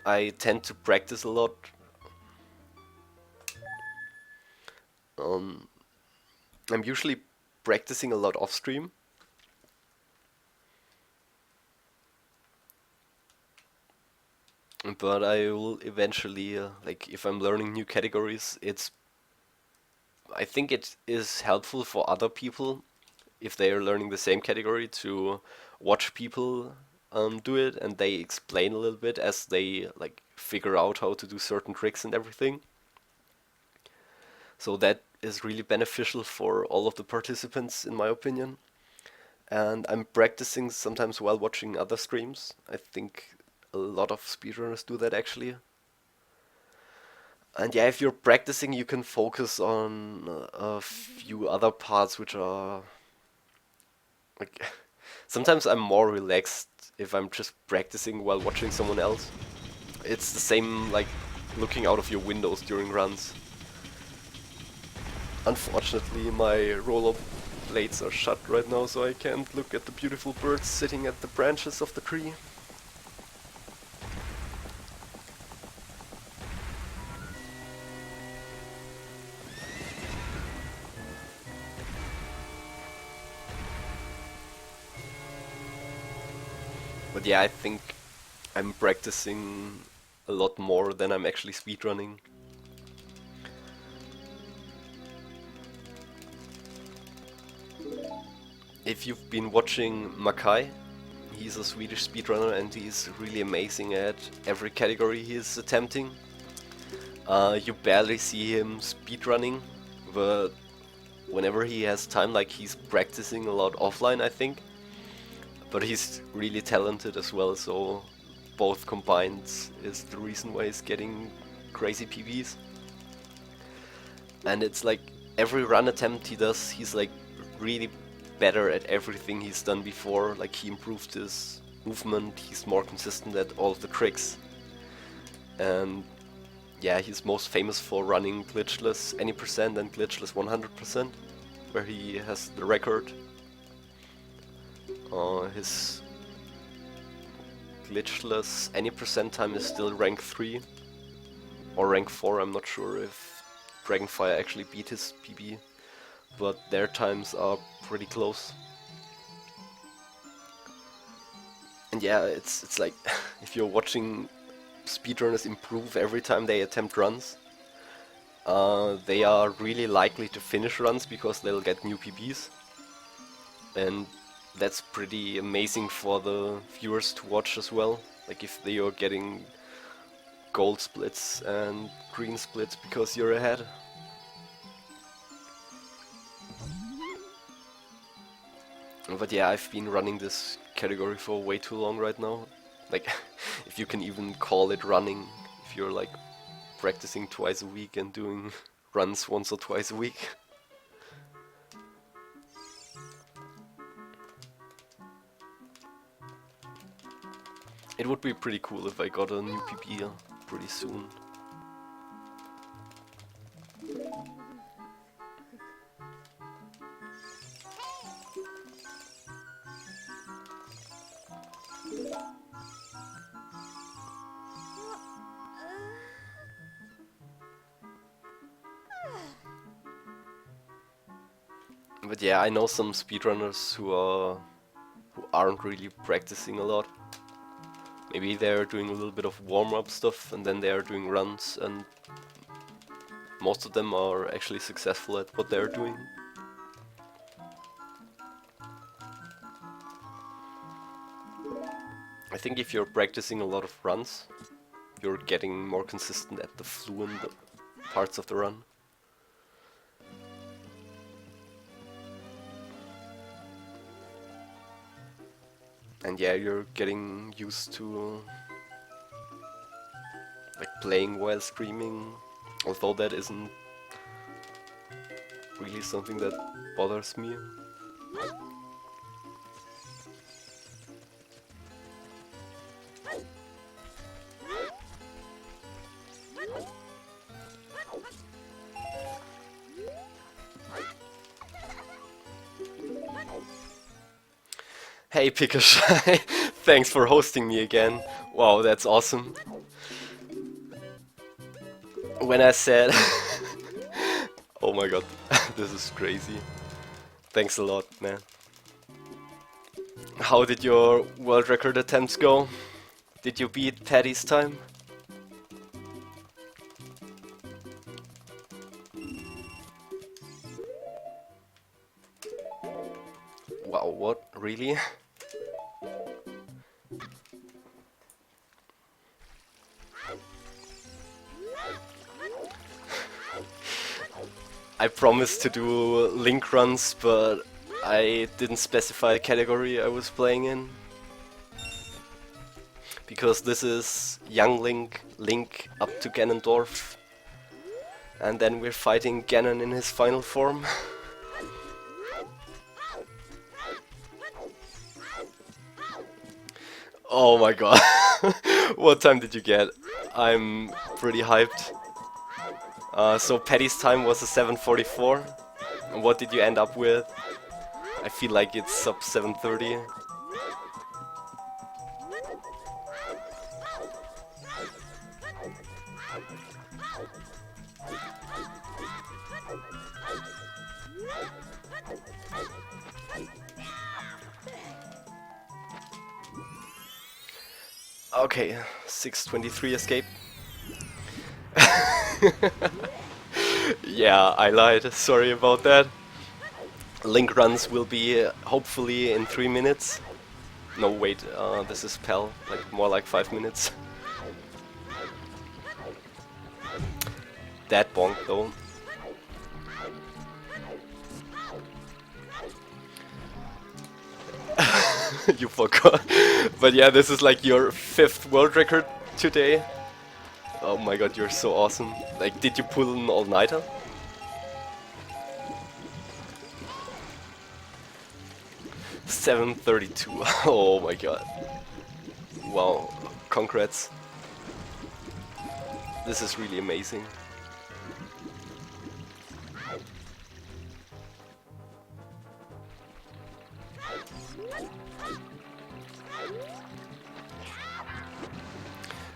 I tend to practice a lot. Um, I'm usually practicing a lot off stream. But I will eventually, like, if I'm learning new categories, I think it is helpful for other people if they are learning the same category to watch people do it, and they explain a little bit as they like figure out how to do certain tricks and everything. So that is really beneficial for all of the participants, in my opinion. And I'm practicing sometimes while watching other streams. I think a lot of speedrunners do that actually. And yeah, if you're practicing, you can focus on a few other parts which are like sometimes I'm more relaxed if I'm just practicing while watching someone else. It's the same like looking out of your windows during runs. Unfortunately, my roller blades are shut right now, so I can't look at the beautiful birds sitting at the branches of the tree. But yeah, I think I'm practicing a lot more than I'm actually speedrunning. If you've been watching Makai, he's a Swedish speedrunner and he's really amazing at every category he is attempting. You barely see him speedrunning, but whenever he has time, like he's practicing a lot offline, I think. But he's really talented as well, so both combined is the reason why he's getting crazy PBs. And it's like every run attempt he does, he's like really better at everything he's done before. Like he improved his movement, he's more consistent at all of the tricks. And yeah, he's most famous for running glitchless any percent and glitchless 100%, where he has the record. His glitchless any percent time is still rank 3 or rank 4, I'm not sure if Dragonfire actually beat his PB, but their times are pretty close. And yeah, it's like if you're watching speedrunners improve every time they attempt runs, they are really likely to finish runs because they'll get new PBs. And that's pretty amazing for the viewers to watch as well. Like if they are getting gold splits and green splits because you're ahead. But yeah, I've been running this category for way too long right now. Like, if you can even call it running, if you're like practicing twice a week and doing runs once or twice a week. It would be pretty cool if I got a new PB pretty soon. But yeah, I know some speedrunners who aren't really practicing a lot. Maybe they're doing a little bit of warm-up stuff and then they're doing runs, and most of them are actually successful at what they're doing. I think if you're practicing a lot of runs, you're getting more consistent at the fluent parts of the run. And yeah, you're getting used to like playing while streaming, although that isn't really something that bothers me. Hey Pikashy, thanks for hosting me again. Wow, that's awesome. when I said... Oh my god, this is crazy. Thanks a lot, man. How did your world record attempts go? Did you beat Paddy's time? Wow, what? Really? I promised to do link runs, but I didn't specify the category I was playing in. Because this is young Link up to Ganondorf. And then we're fighting Ganon in his final form. Oh my god. What time did you get? I'm pretty hyped. So Paddy's time was a 7:44. And what did you end up with? I feel like it's sub 7:30. Okay, 6:23 escape. Yeah, I lied. Sorry about that. Link runs will be hopefully in 3 minutes. No, wait, this is Pal, like more like 5 minutes. That bonk though. You forgot. But yeah, this is like your 5th world record today. Oh my god, you're so awesome. Like, did you pull an all-nighter? $7:32. Oh my god. Wow, congrats. This is really amazing.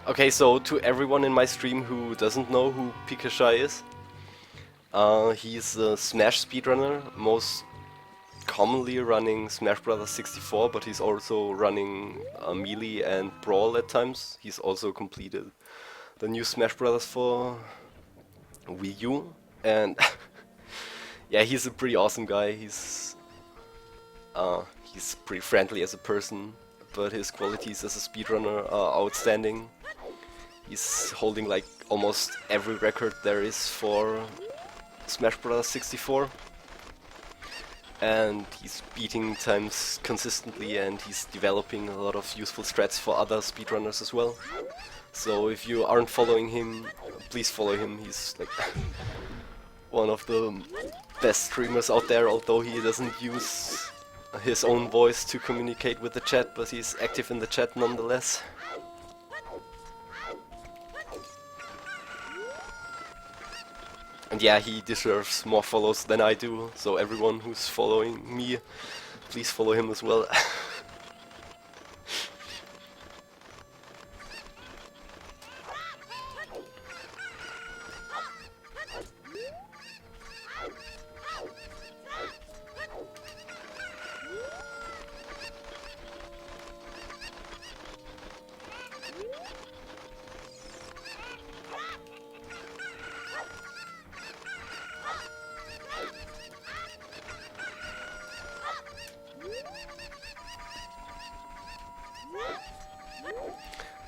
Okay, so to everyone in my stream who doesn't know who Pikachu is, he's a Smash speedrunner, most commonly running Smash Bros. 64, but he's also running Melee and Brawl at times. He's also completed the new Smash Bros. For Wii U, and yeah, he's a pretty awesome guy. He's pretty friendly as a person, but his qualities as a speedrunner are outstanding. He's holding like almost every record there is for Smash Bros. 64. And he's beating times consistently, and he's developing a lot of useful strats for other speedrunners as well. So if you aren't following him, please follow him. He's like one of the best streamers out there, although he doesn't use his own voice to communicate with the chat, but he's active in the chat nonetheless. And yeah, he deserves more follows than I do, so everyone who's following me, please follow him as well.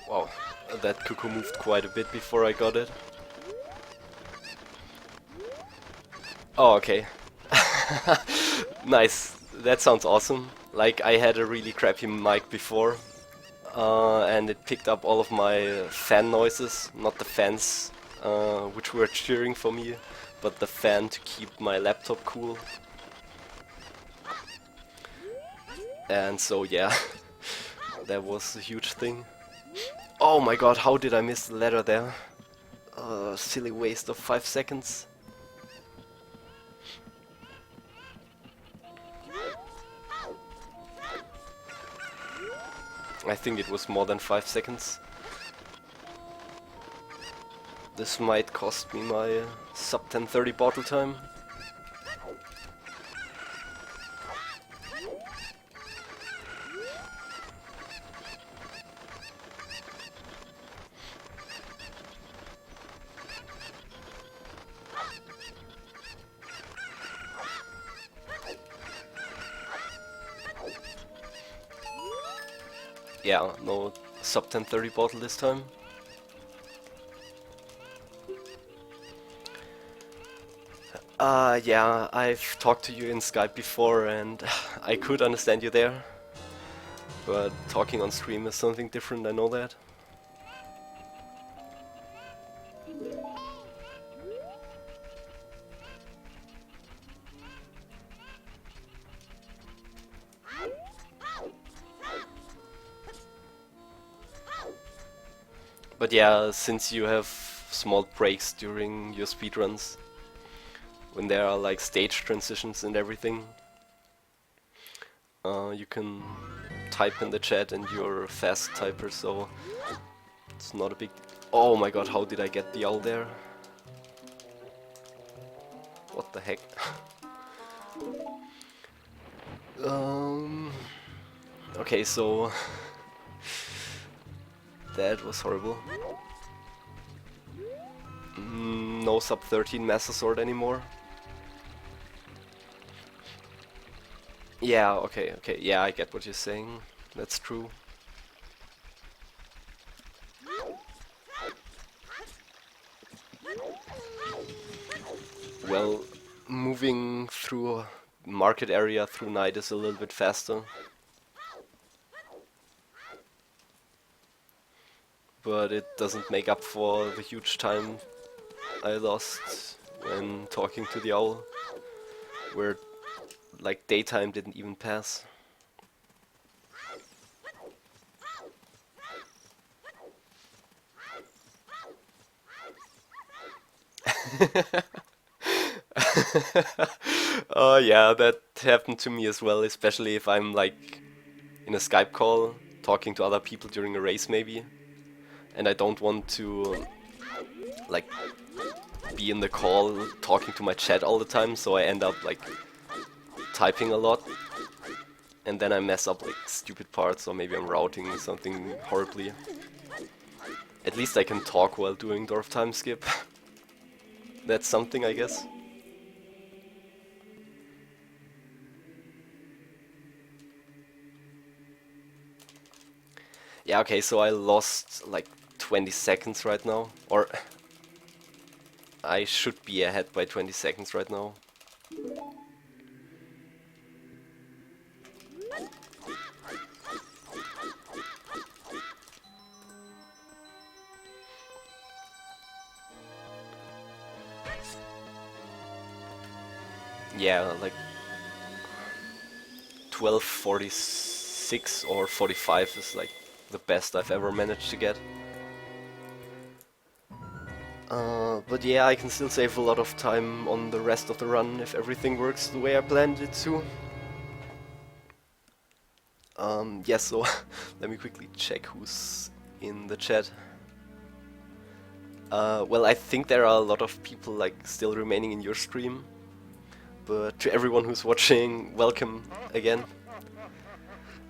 Wow, that cuckoo moved quite a bit before I got it. Oh, okay. Nice, that sounds awesome. Like, I had a really crappy mic before, and it picked up all of my fan noises, not the fans which were cheering for me, but the fan to keep my laptop cool. And so yeah, that was a huge thing. Oh my god, how did I miss the ladder there? Silly waste of 5 seconds. I think it was more than 5 seconds. This might cost me my sub 1030 bottle time. Yeah, no sub 1030 bottle this time. Yeah, I've talked to you in Skype before and I could understand you there. But talking on stream is something different, I know that. But yeah, since you have small breaks during your speedruns, when there are like stage transitions and everything, you can type in the chat and you're a fast typer, so it's not a big... Oh my god, how did I get the owl there? What the heck? Okay, so... that was horrible. No sub 13 Master Sword anymore. Yeah, okay, yeah, I get what you're saying. That's true. Well, moving through a market area through night is a little bit faster. But it doesn't make up for the huge time I lost when talking to the owl, where like daytime didn't even pass. Oh yeah, that happened to me as well, especially if I'm like in a Skype call talking to other people during a race maybe, and I don't want to like be in the call talking to my chat all the time, so I end up like typing a lot, and then I mess up like stupid parts, or maybe I'm routing something horribly. At least I can talk while doing dwarf time skip. That's something, I guess. Yeah, okay, so I lost like 20 seconds right now, or I should be ahead by 20 seconds right now. Yeah, like 12:46 or 45 is like the best I've ever managed to get. But yeah, I can still save a lot of time on the rest of the run if everything works the way I planned it to. Yeah, so let me quickly check who's in the chat. Well, I think there are a lot of people like still remaining in your stream, but to everyone who's watching, welcome again.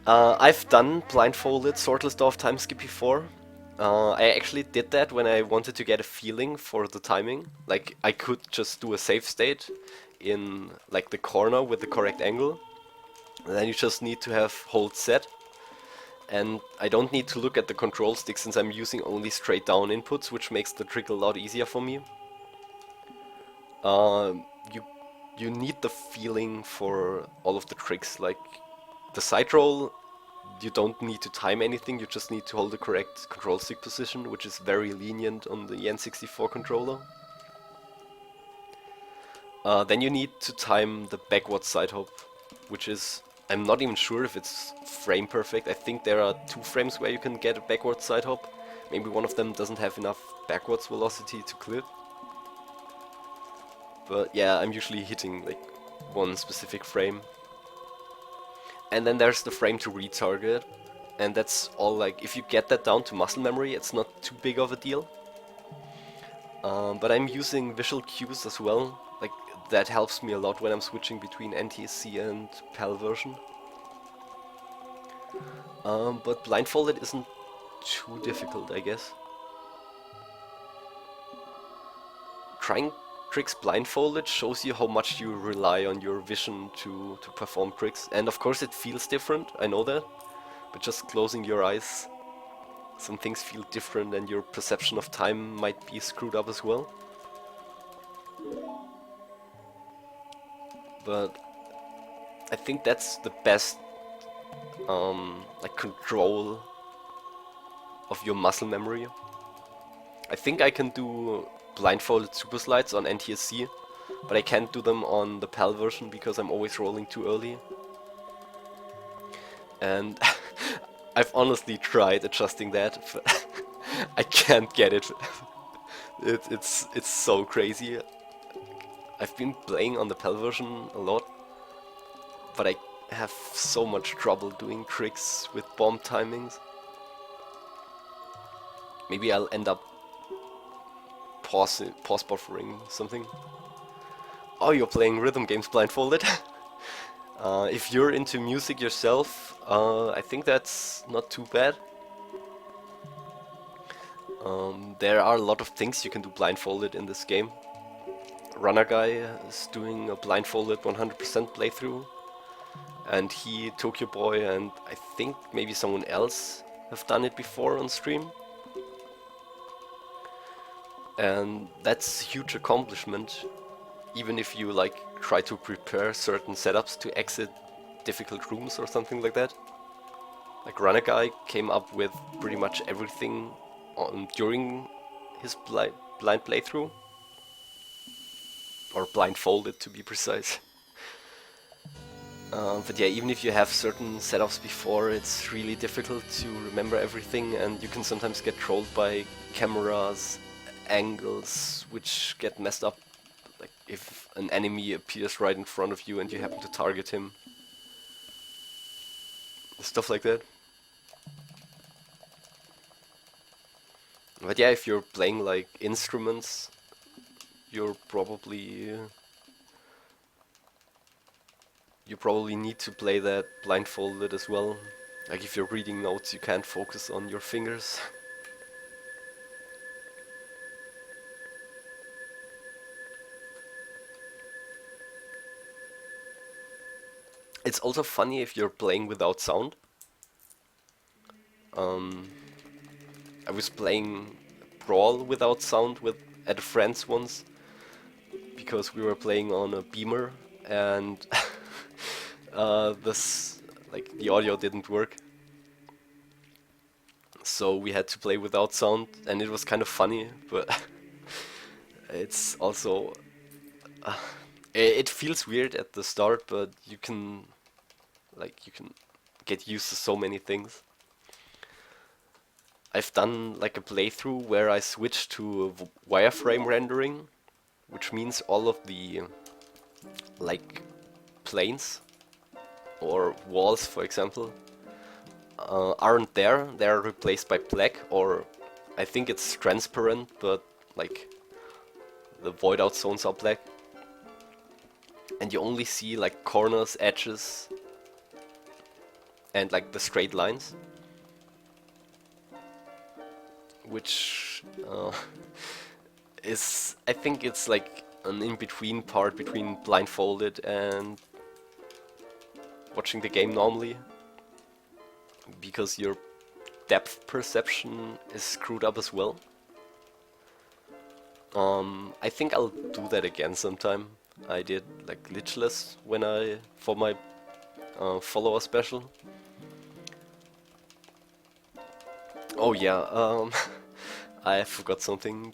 I've done blindfolded sortless dwarf time skip before. I actually did that when I wanted to get a feeling for the timing. Like, I could just do a save state in like the corner with the correct angle. And then you just need to have hold set. And I don't need to look at the control stick since I'm using only straight down inputs, which makes the trick a lot easier for me. You need the feeling for all of the tricks, like the side roll. You don't need to time anything, you just need to hold the correct control stick position, which is very lenient on the N64 controller. Then you need to time the backward side hop, which is, I'm not even sure if it's frame perfect. I think there are 2 frames where you can get a backward side hop. Maybe one of them doesn't have enough backwards velocity to clip. But yeah, I'm usually hitting like one specific frame. And then there's the frame to retarget, and that's all. Like, if you get that down to muscle memory, it's not too big of a deal. But I'm using visual cues as well. Like that helps me a lot when I'm switching between NTSC and PAL version. But blindfolded isn't too difficult, I guess. Trying tricks blindfolded shows you how much you rely on your vision to perform tricks. And of course it feels different, I know that. But just closing your eyes, some things feel different and your perception of time might be screwed up as well. But I think that's the best like control of your muscle memory. I think I can do blindfolded super slides on NTSC, but I can't do them on the PAL version because I'm always rolling too early. And I've honestly tried adjusting that, but I can't get it. It's so crazy. I've been playing on the PAL version a lot, but I have so much trouble doing tricks with bomb timings. Maybe I'll end up pause buffering something. Oh, you're playing rhythm games blindfolded? If you're into music yourself, I think that's not too bad. There are a lot of things you can do blindfolded in this game. Runner Guy is doing a blindfolded 100% playthrough, and he, Tokyo Boy, and I think maybe someone else have done it before on stream. And that's a huge accomplishment, even if you like try to prepare certain setups to exit difficult rooms or something like that. Like Runner Guy came up with pretty much everything during his blind playthrough, or blindfolded to be precise. But yeah, even if you have certain setups before, it's really difficult to remember everything, and you can sometimes get trolled by cameras, angles, which get messed up. Like if an enemy appears right in front of you and you happen to target him. Stuff like that. But yeah, if you're playing like instruments, you probably need to play that blindfolded as well. Like if you're reading notes, you can't focus on your fingers. It's also funny if you're playing without sound. I was playing Brawl without sound at a friend's once, because we were playing on a Beamer and the audio didn't work. So we had to play without sound, and it was kind of funny, but it's also it feels weird at the start, but you can get used to so many things. I've done like a playthrough where I switched to wireframe rendering, which means all of the like planes or walls, for example, aren't there. They're replaced by black, or I think it's transparent, but like the void out zones are black, and you only see like corners, edges, and like the straight lines, which is, I think it's like an in-between part between blindfolded and watching the game normally, because your depth perception is screwed up as well. I think I'll do that again sometime. I did like glitchless for my follower special. Oh yeah, I forgot something.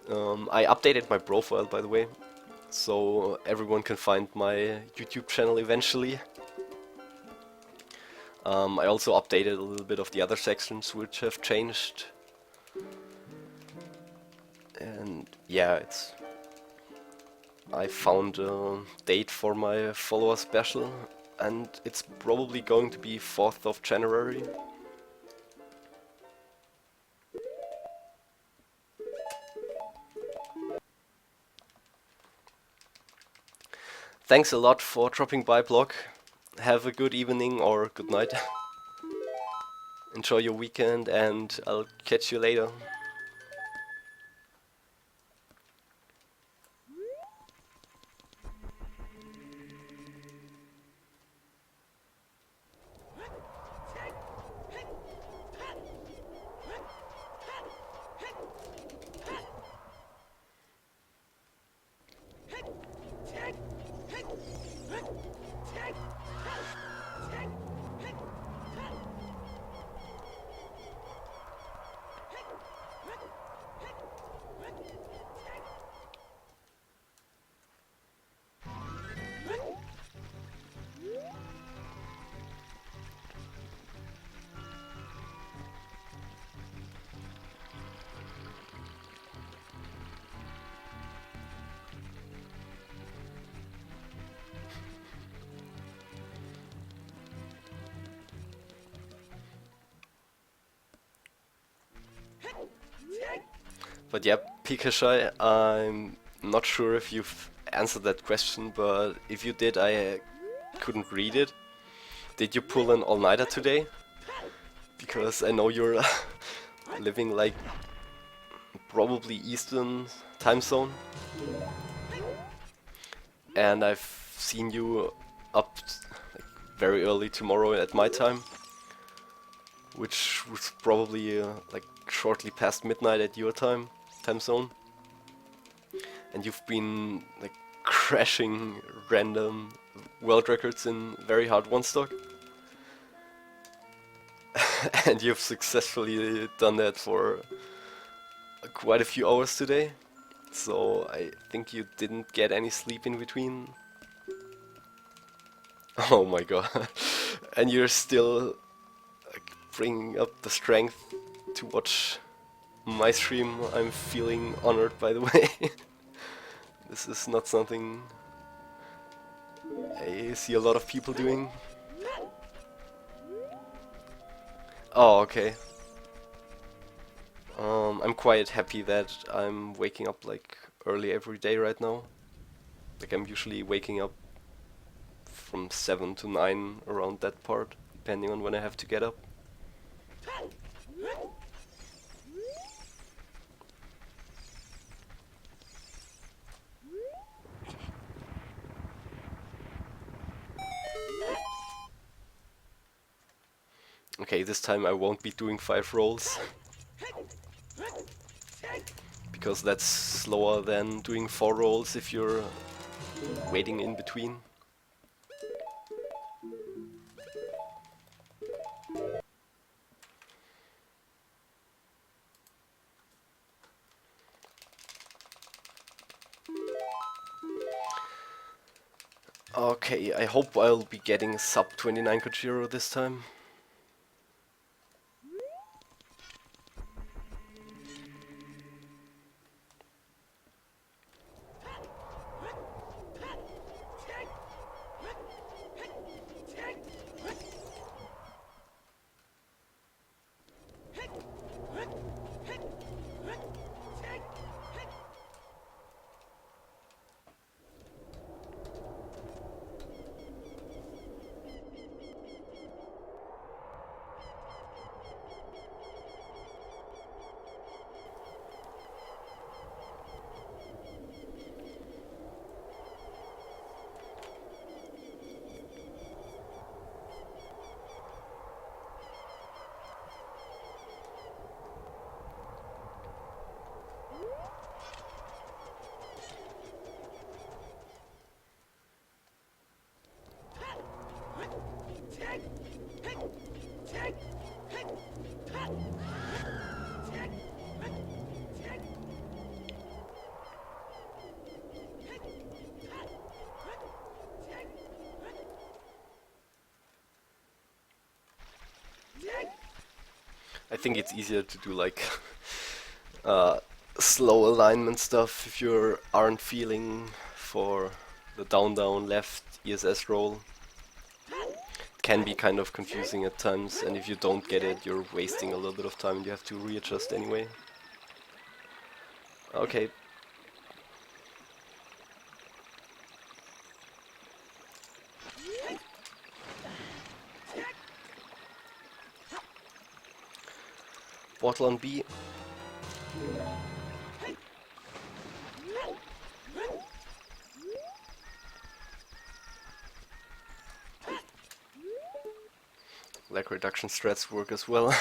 I updated my profile, by the way, so everyone can find my YouTube channel eventually. I also updated a little bit of the other sections which have changed. And yeah, I found a date for my follower special, and it's probably going to be 4th of January. Thanks a lot for dropping by, Block. Have a good evening or good night. Enjoy your weekend and I'll catch you later. But yeah, Pikachu, I'm not sure if you've answered that question, but if you did, I couldn't read it. Did you pull an all-nighter today? Because I know you're living like probably Eastern time zone. And I've seen you up like, very early tomorrow at my time. Which was probably like shortly past midnight at your time zone. And you've been like crashing random world records in very hard one stock. And you've successfully done that for quite a few hours today. So I think you didn't get any sleep in between. Oh my god. And you're still like bringing up the strength to watch my stream. I'm feeling honored, by the way. This is not something I see a lot of people doing. Oh, okay. I'm quite happy that I'm waking up like early every day right now. Like I'm usually waking up from 7 to 9 around that part, depending on when I have to get up. Okay, this time I won't be doing 5 rolls. Because that's slower than doing 4 rolls if you're waiting in between. Okay, I hope I'll be getting sub 29 Kojiro this time. I think it's easier to do like slow alignment stuff if you aren't feeling for the down left ESS roll. It can be kind of confusing at times, and if you don't get it, you're wasting a little bit of time and you have to readjust anyway. Okay. bottle on B. Lag reduction strats work as well.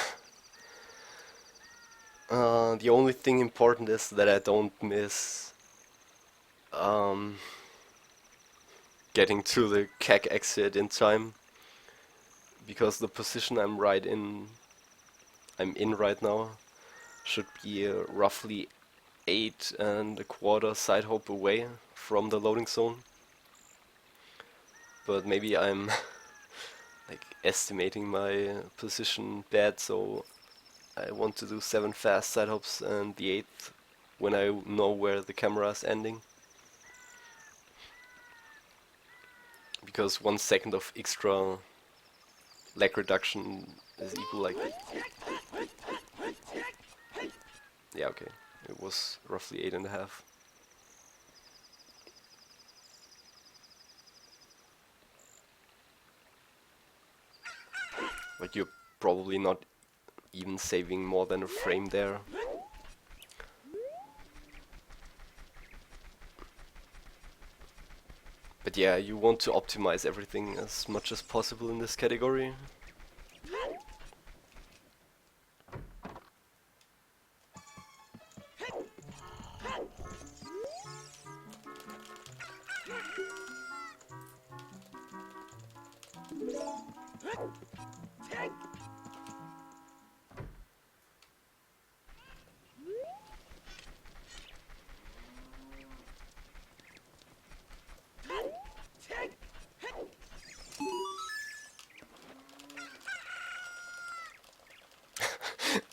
The only thing important is that I don't miss getting to the CAC exit in time, because the position I'm in right now should be roughly 8.25 side hop away from the loading zone. But maybe I'm like estimating my position bad, so I want to do 7 fast side hops and the 8th when I know where the camera is ending. Because 1 second of extra lag reduction is equal like... Yeah, okay. It was roughly 8.5. But you're probably not even saving more than a frame there. But yeah, you want to optimize everything as much as possible in this category.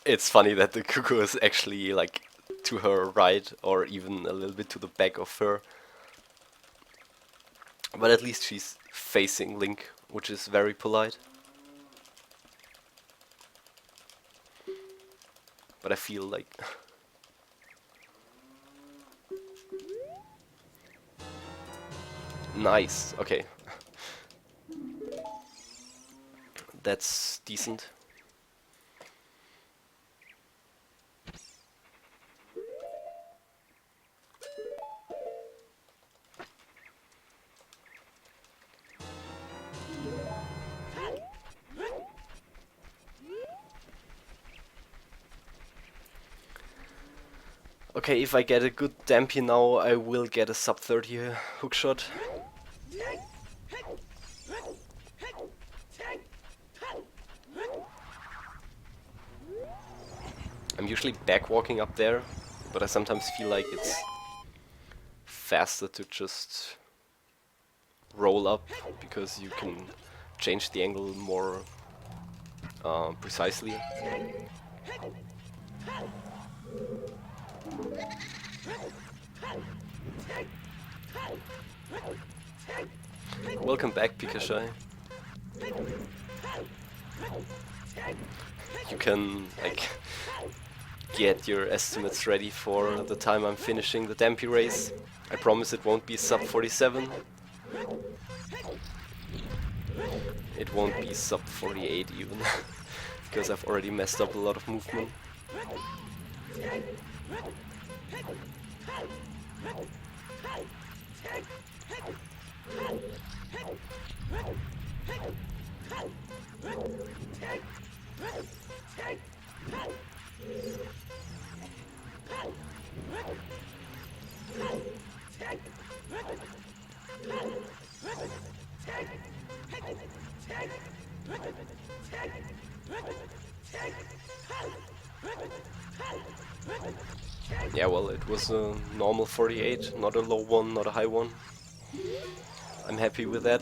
It's funny that the cuckoo is actually like to her right or even a little bit to the back of her. But at least she's facing Link, which is very polite. But I feel like... Nice, okay. That's decent. Okay, if I get a good dampy now, I will get a sub 30 hookshot. I'm usually backwalking up there, but I sometimes feel like it's faster to just roll up, because you can change the angle more precisely. Welcome back, Pikashai. You can like get your estimates ready for the time I'm finishing the Dampy race. I promise it won't be sub 47. It won't be sub 48 even, because I've already messed up a lot of movement. Yeah, well, it was a normal 48, not a low one, not a high one. I'm happy with that.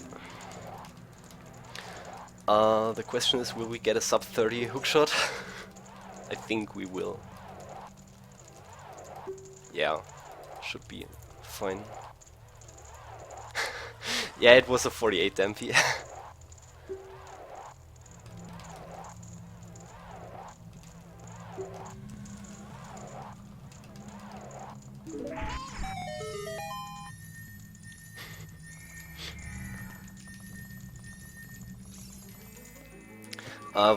The question is, will we get a sub 30 hookshot? I think we will. Yeah, should be fine. Yeah, it was a 48 Dampy.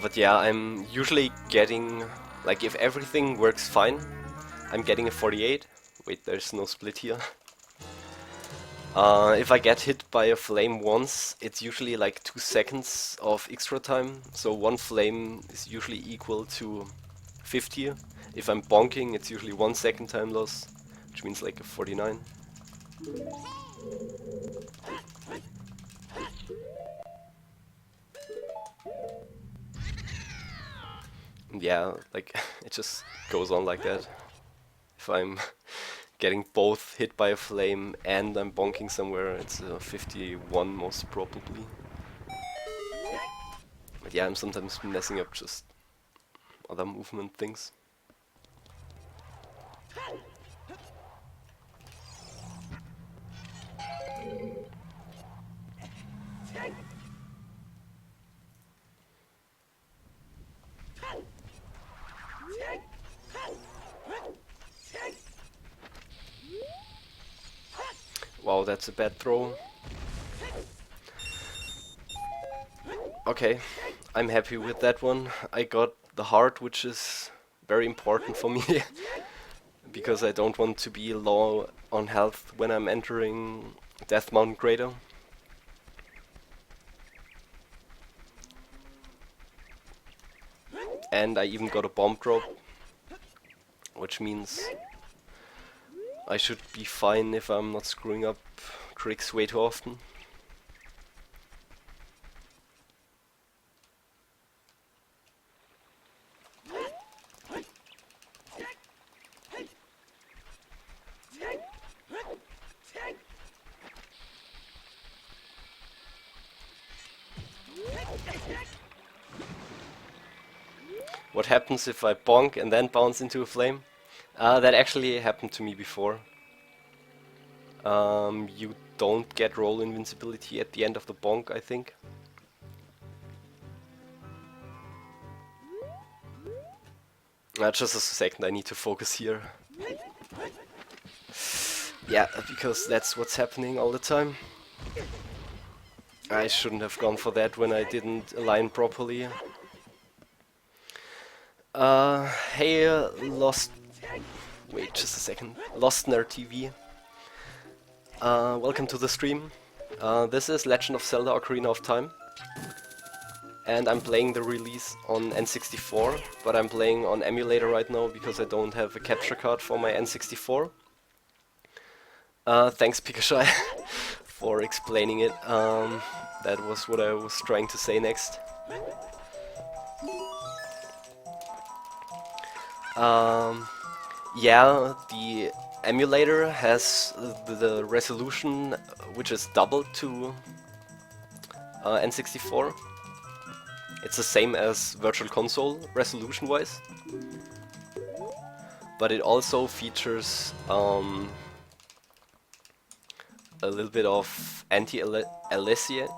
But yeah, I'm usually getting Like if everything works fine, I'm getting a 48. Wait, there's no split here. If I get hit by a flame once, it's usually like 2 seconds of extra time. So one flame is usually equal to 50. If I'm bonking, it's usually 1 second time loss, which means like a 49. Yeah, like it just goes on like that. If I'm getting both hit by a flame and I'm bonking somewhere, it's a 51 most probably. But yeah, I'm sometimes messing up just other movement things. Wow, that's a bad throw. Okay, I'm happy with that one. I got the heart, which is very important for me. Because I don't want to be low on health when I'm entering Death Mountain Crater. And I even got a bomb drop, which means I should be fine if I'm not screwing up tricks way too often. What happens if I bonk and then bounce into a flame? That actually happened to me before. You don't get roll invincibility at the end of the bonk, I think. Just a second, I need to focus here. Yeah, because that's what's happening all the time. I shouldn't have gone for that when I didn't align properly. Hey, Lost... Wait, just a second. Lostner TV. Welcome to the stream. This is Legend of Zelda Ocarina of Time. And I'm playing the release on N64, but I'm playing on emulator right now because I don't have a capture card for my N64. Thanks Pikachu for explaining it. That was what I was trying to say next. Yeah, the emulator has the resolution which is doubled to N64. It's the same as Virtual Console resolution-wise, but it also features a little bit of anti-aliasing.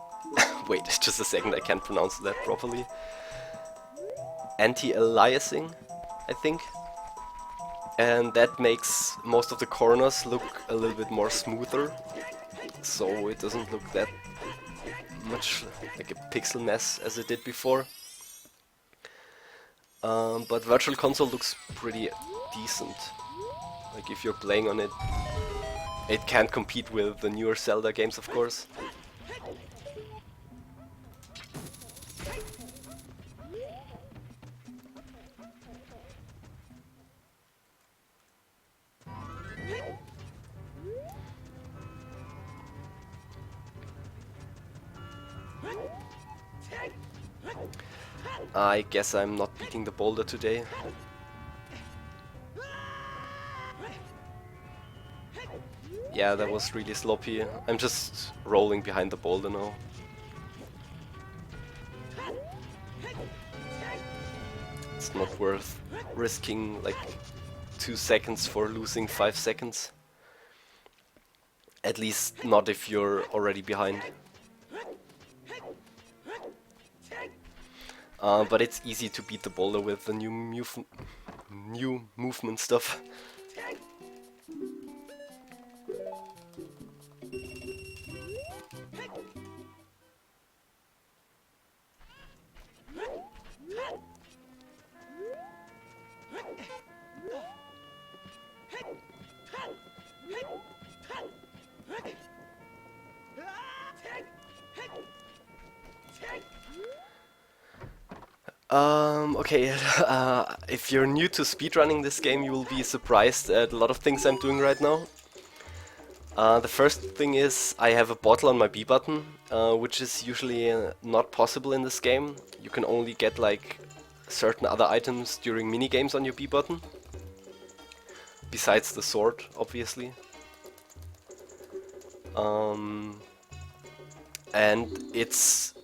Wait, just a second, I can't pronounce that properly. Anti-aliasing, I think. And that makes most of the corners look a little bit more smoother, so it doesn't look that much like a pixel mess as it did before. But Virtual Console looks pretty decent. Like if you're playing on it, it can't compete with the newer Zelda games, of course. I guess I'm not beating the boulder today. Yeah, that was really sloppy. I'm just rolling behind the boulder now. It's not worth risking like 2 seconds for losing 5 seconds. At least not if you're already behind. But it's easy to beat the boulder with the new movement stuff. Okay, if you're new to speedrunning this game, you will be surprised at a lot of things I'm doing right now. The first thing is I have a bottle on my B button, which is usually not possible in this game. You can only get like certain other items during minigames on your B button. Besides the sword, obviously. And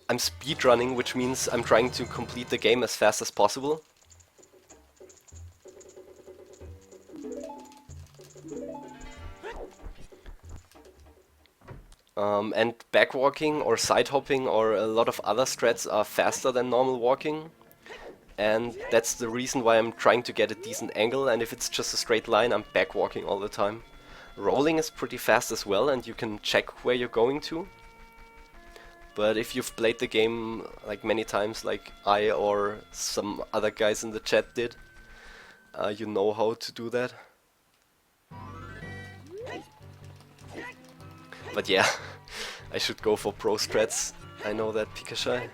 I'm speedrunning, which means I'm trying to complete the game as fast as possible. And backwalking or side hopping or a lot of other strats are faster than normal walking. And that's the reason why I'm trying to get a decent angle, and if it's just a straight line, I'm backwalking all the time. Rolling is pretty fast as well, and you can check where you're going to. But if you've played the game like many times, like I or some other guys in the chat did, you know how to do that. But yeah, I should go for pro strats. I know that, Pikachu.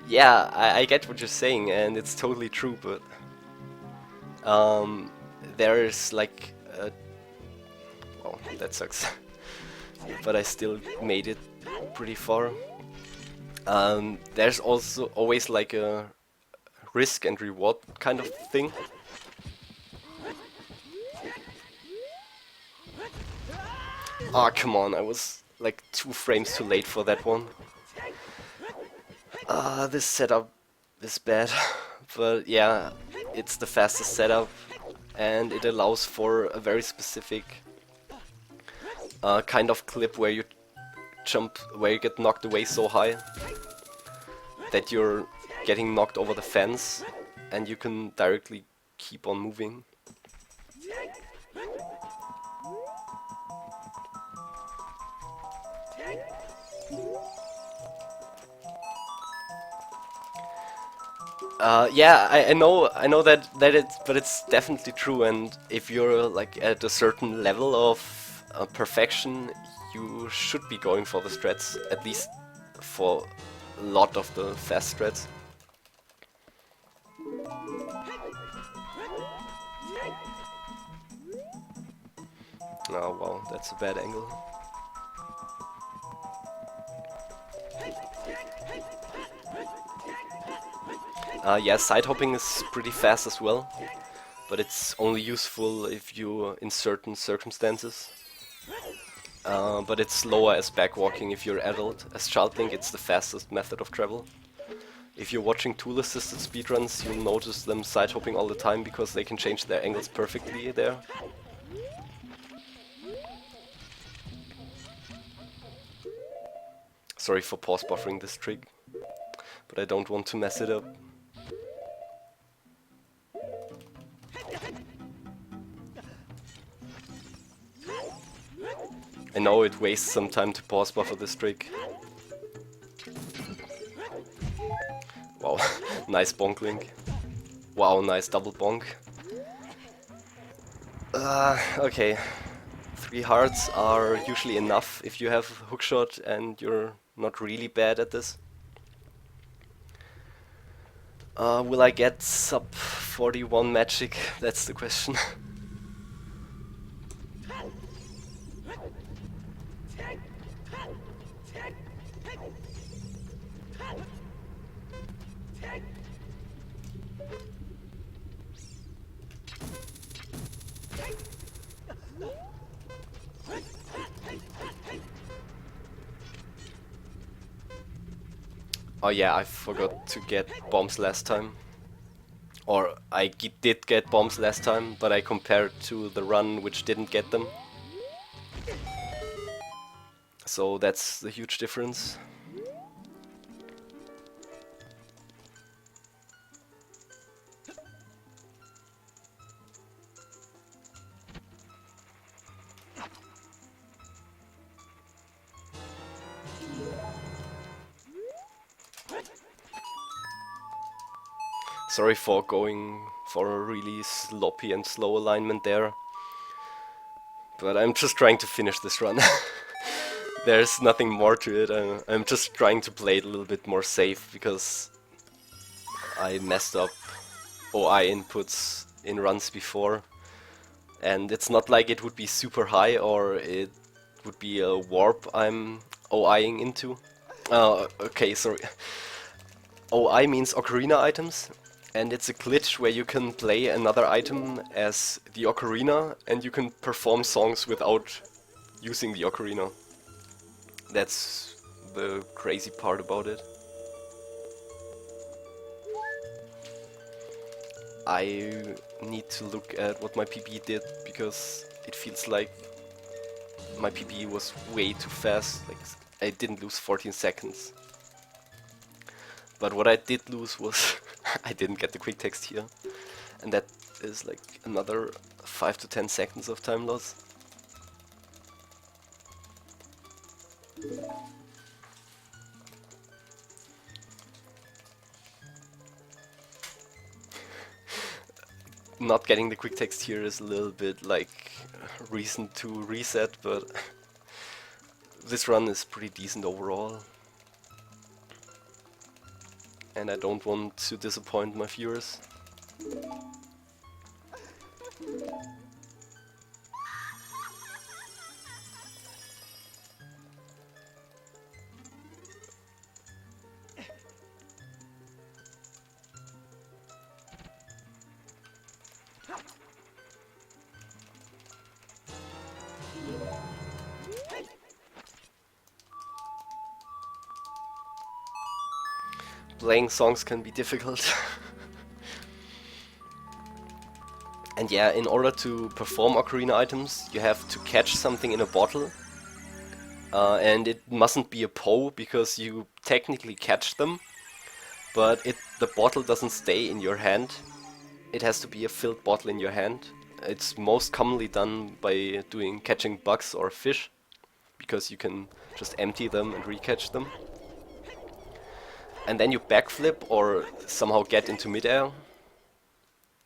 Yeah, I get what you're saying, and it's totally true, but there's like well, that sucks. But I still made it pretty far. There's also always like a risk and reward kind of thing. Ah, come on, I was like 2 frames too late for that one. This setup is bad, but yeah, it's the fastest setup and it allows for a very specific kind of clip where you where you get knocked away so high that you're getting knocked over the fence and you can directly keep on moving. Yeah, I know that but it's definitely true. And if you're like at a certain level of perfection, you should be going for the strats, at least for a lot of the fast strats. Oh wow, that's a bad angle. Yeah, side hopping is pretty fast as well, but it's only useful if you in certain circumstances. But it's slower as backwalking if you're adult. As Child Link, it's the fastest method of travel. If you're watching tool-assisted speedruns, you'll notice them side hopping all the time because they can change their angles perfectly there. Sorry for pause buffering this trick, but I don't want to mess it up. I know it wastes some time to pause buffer this trick. Wow, nice bonk link. Wow, nice double bonk. Okay. 3 hearts are usually enough if you have hookshot and you're not really bad at this. Will I get sub 41 magic? That's the question. Oh yeah, I forgot to get bombs last time. Or I did get bombs last time, but I compared to the run which didn't get them. So that's the huge difference. Sorry for going for a really sloppy and slow alignment there. But I'm just trying to finish this run. There's nothing more to it. I'm just trying to play it a little bit more safe because I messed up OI inputs in runs before. And it's not like it would be super high or it would be a warp I'm OIing into. Okay, sorry. OI means Ocarina items, and it's a glitch where you can play another item as the Ocarina and you can perform songs without using the Ocarina. That's the crazy part about it. I need to look at what my PB did because it feels like my PB was way too fast. Like I didn't lose 14 seconds. But what I did lose was I didn't get the quick text here. And that is like another 5 to 10 seconds of time loss. Not getting the quick text here is a little bit like reason to reset, but this run is pretty decent overall. And I don't want to disappoint my viewers. Playing songs can be difficult. And yeah, in order to perform Ocarina items, you have to catch something in a bottle. And it mustn't be a PO because you technically catch them, but the bottle doesn't stay in your hand. It has to be a filled bottle in your hand. It's most commonly done by catching bugs or fish, because you can just empty them and recatch them. And then you backflip or somehow get into midair.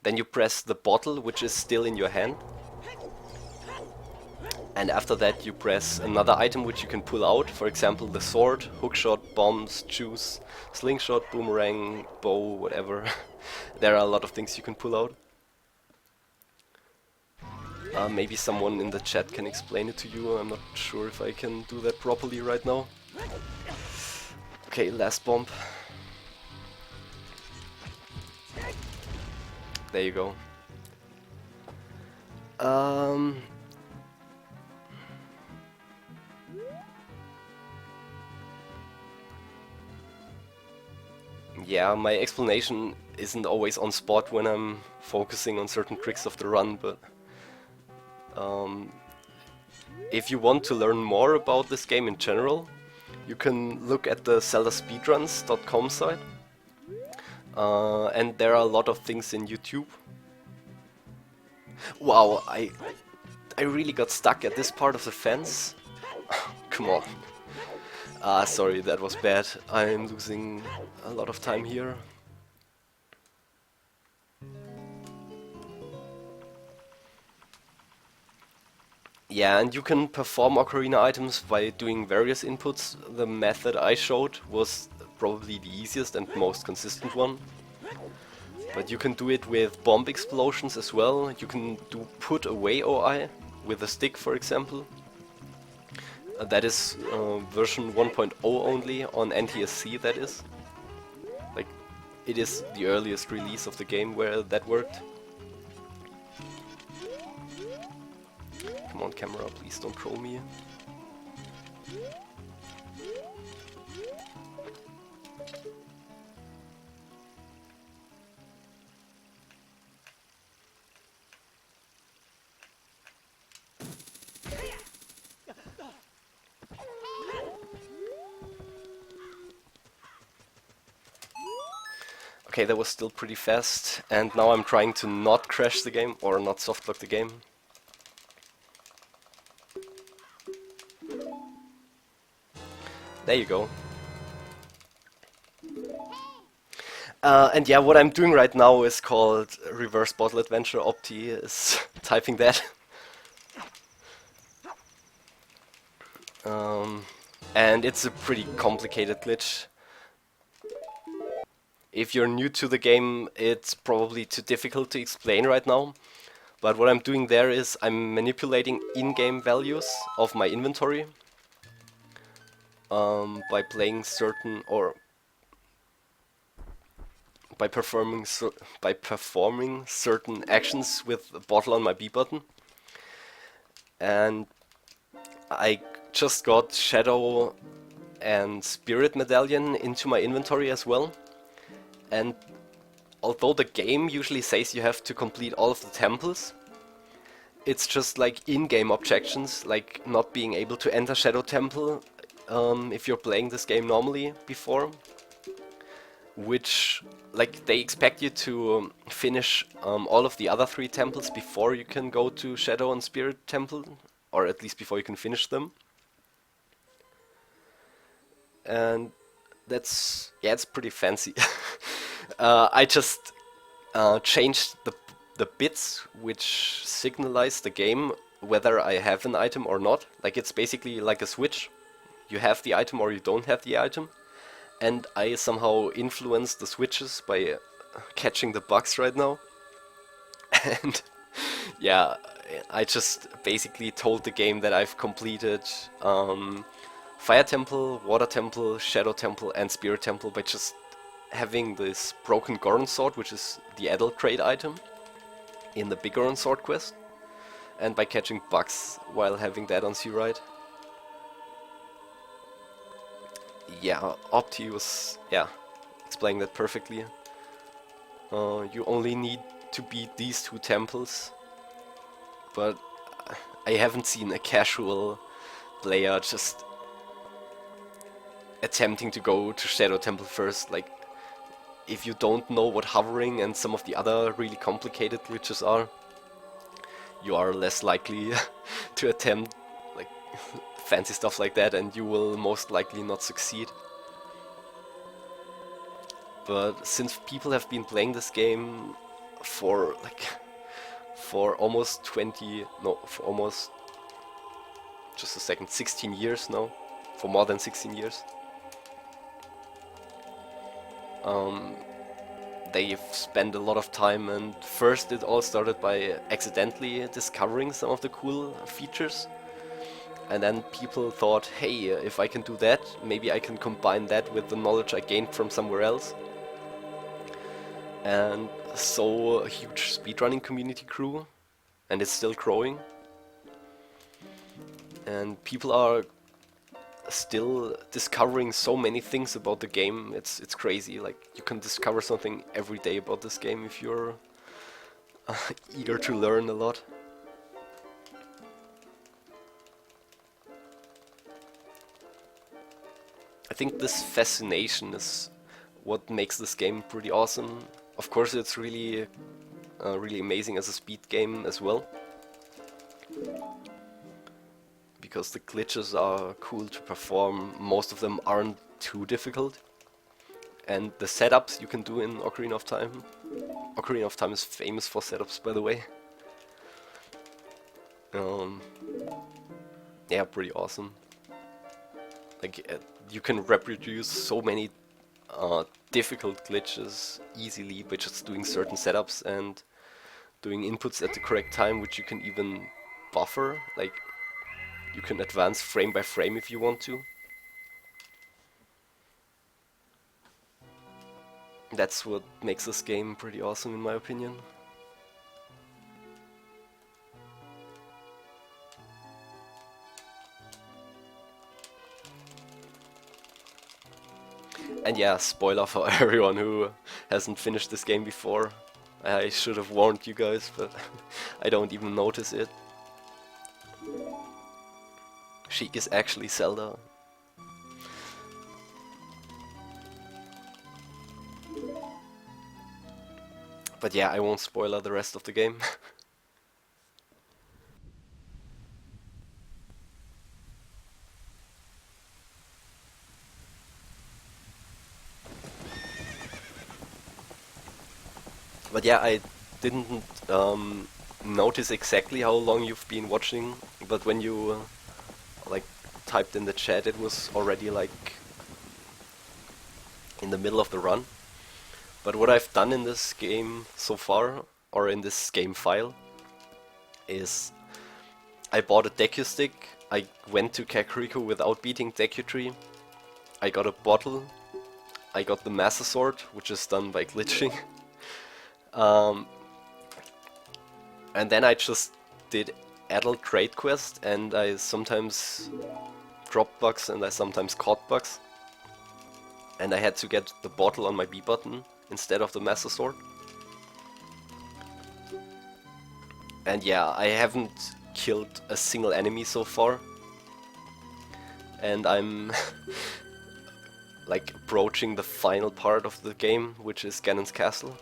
Then you press the bottle, which is still in your hand. And after that you press another item which you can pull out, for example the sword, hookshot, bombs, juice, slingshot, boomerang, bow, whatever. There are a lot of things you can pull out. Maybe someone in the chat can explain it to you. I'm not sure if I can do that properly right now. Okay, last bomb. There you go. Yeah, my explanation isn't always on spot when I'm focusing on certain tricks of the run, but if you want to learn more about this game in general, you can look at the zeldaspeedruns.com site, and there are a lot of things in YouTube. Wow, I really got stuck at this part of the fence. Come on. Sorry, that was bad. I'm losing a lot of time here. Yeah, and you can perform Ocarina items by doing various inputs. The method I showed was probably the easiest and most consistent one. But you can do it with bomb explosions as well. You can do put away OI with a stick, for example. That is version 1.0 only on NTSC, that is. Like, it is the earliest release of the game where that worked. Come on, camera, please don't troll me. Okay, that was still pretty fast, and now I'm trying to not crash the game, or not softlock the game. There you go. And yeah, what I'm doing right now is called Reverse Bottle Adventure. Opti is typing that. Um, and it's a pretty complicated glitch. If you're new to the game, it's probably too difficult to explain right now. But what I'm doing there is I'm manipulating in-game values of my inventory by playing certain or by performing certain actions with a bottle on my B button. And I just got Shadow and Spirit Medallion into my inventory as well. And although the game usually says you have to complete all of the temples, it's just like in-game objections, like not being able to enter Shadow Temple if you're playing this game normally before. Which, like, they expect you to finish all of the other 3 temples before you can go to Shadow and Spirit Temple, or at least before you can finish them. And that's, yeah, it's pretty fancy. I just changed the bits which signalize the game whether I have an item or not. Like, it's basically like a switch. You have the item or you don't have the item. And I somehow influence the switches by catching the bugs right now. And yeah, I just basically told the game that I've completed Fire Temple, Water Temple, Shadow Temple and Spirit Temple by just having this broken Goron sword, which is the adult trade item in the Big Goron sword quest, and by catching bugs while having that on C-Ride. Yeah, Opti was, yeah, explaining that perfectly. You only need to beat these 2 temples, but I haven't seen a casual player just attempting to go to Shadow Temple first. Like, if you don't know what hovering and some of the other really complicated glitches are, you are less likely to attempt like fancy stuff like that, and you will most likely not succeed. But since people have been playing this game for almost 16 years now, for more than 16 years, they've spent a lot of time, and first it all started by accidentally discovering some of the cool features. And then people thought, hey, if I can do that, maybe I can combine that with the knowledge I gained from somewhere else. And so a huge speedrunning community grew, and it's still growing. And people are still discovering so many things about the game. It's crazy. Like, you can discover something every day about this game if you're eager to learn a lot. I think this fascination is what makes this game pretty awesome. Of course, it's really amazing as a speed game as well, because the glitches are cool to perform. Most of them aren't too difficult, and the setups you can do in Ocarina of Time. Ocarina of Time is famous for setups, by the way. Yeah, pretty awesome. Like, you can reproduce so many difficult glitches easily by just doing certain setups and doing inputs at the correct time, which you can even buffer. Like, you can advance frame by frame if you want to. That's what makes this game pretty awesome, in my opinion. And yeah, spoiler for everyone who hasn't finished this game before. I should have warned you guys, but I don't even notice it. She is actually Zelda. But yeah, I won't spoiler the rest of the game. But yeah, I didn't notice exactly how long you've been watching, but when you like typed in the chat, it was already like in the middle of the run. But what I've done in this game so far, or in this game file, is I bought a Deku stick, I went to Kakariko without beating Deku Tree, I got a bottle, I got the Master Sword, which is done by glitching, and then I just did adult trade quest, and I sometimes dropped bugs and I sometimes caught bugs. And I had to get the bottle on my B button instead of the Master Sword. And yeah, I haven't killed a single enemy so far. And I'm like approaching the final part of the game, which is Ganon's castle.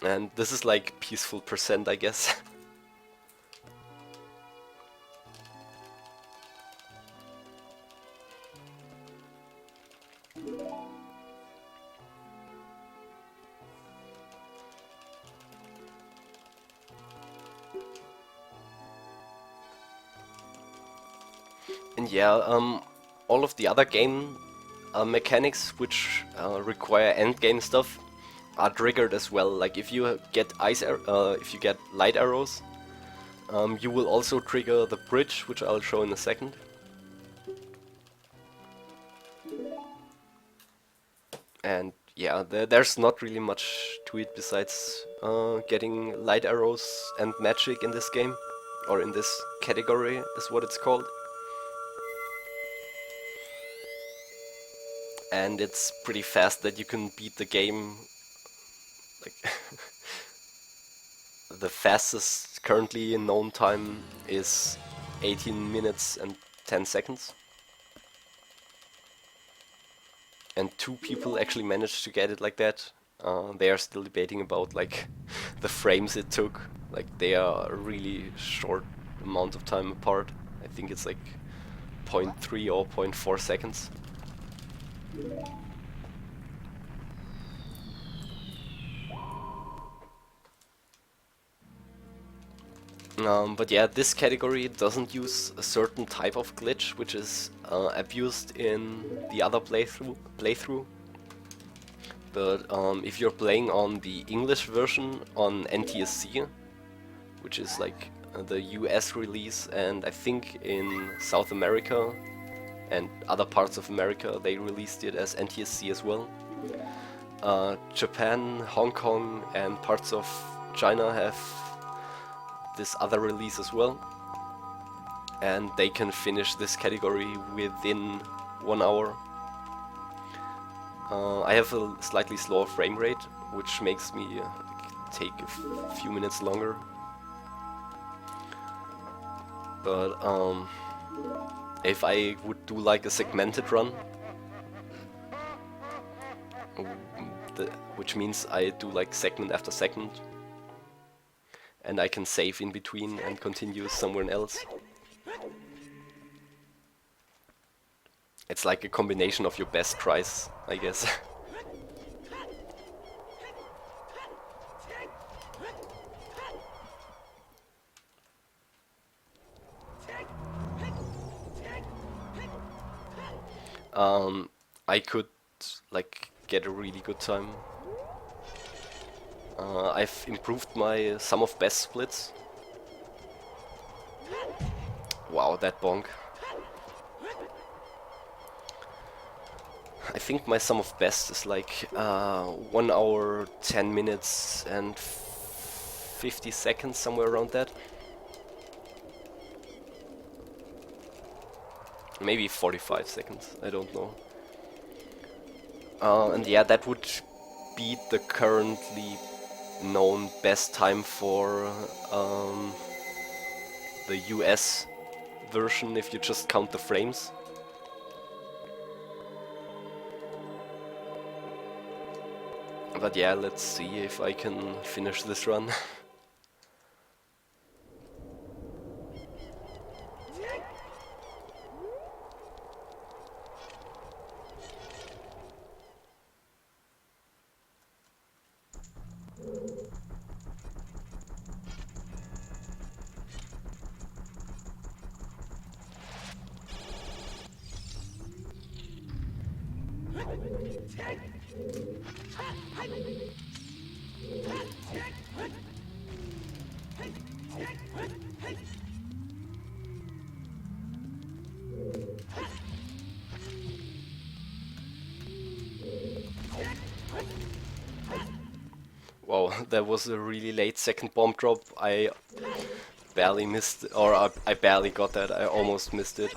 And this is like peaceful percent, I guess. And yeah, all of the other game mechanics which require endgame stuff are triggered as well. Like if you get if you get light arrows, you will also trigger the bridge, which I'll show in a second. And yeah, there's not really much to it besides getting light arrows and magic in this game, or in this category is what it's called. And it's pretty fast that you can beat the game. Like the fastest currently known time is 18 minutes and 10 seconds. And 2 people actually managed to get it like that. They are still debating about like the frames it took. Like they are a really short amount of time apart. I think it's like 0.3 or 0.4 seconds. But yeah, this category doesn't use a certain type of glitch, which is abused in the other playthrough. But if you're playing on the English version on NTSC, which is like the US release, and I think in South America and other parts of America they released it as NTSC as well. Japan, Hong Kong and parts of China have this other release as well, and they can finish this category within 1 hour. I have a slightly slower frame rate, which makes me take a few minutes longer. But if I would do like a segmented run, which means I do like segment after segment, and I can save in between and continue somewhere else. It's like a combination of your best tries, I guess. I could like get a really good time. I've improved my sum of best splits. Wow, that bonk. I think my sum of best is like 1 hour, 10 minutes and 50 seconds, somewhere around that. Maybe 45 seconds, I don't know. And yeah, that would beat the currently known best time for the US version if you just count the frames. But yeah, let's see if I can finish this run. Wow, that was a really late second bomb drop. I barely missed, or I barely got that. I almost missed it.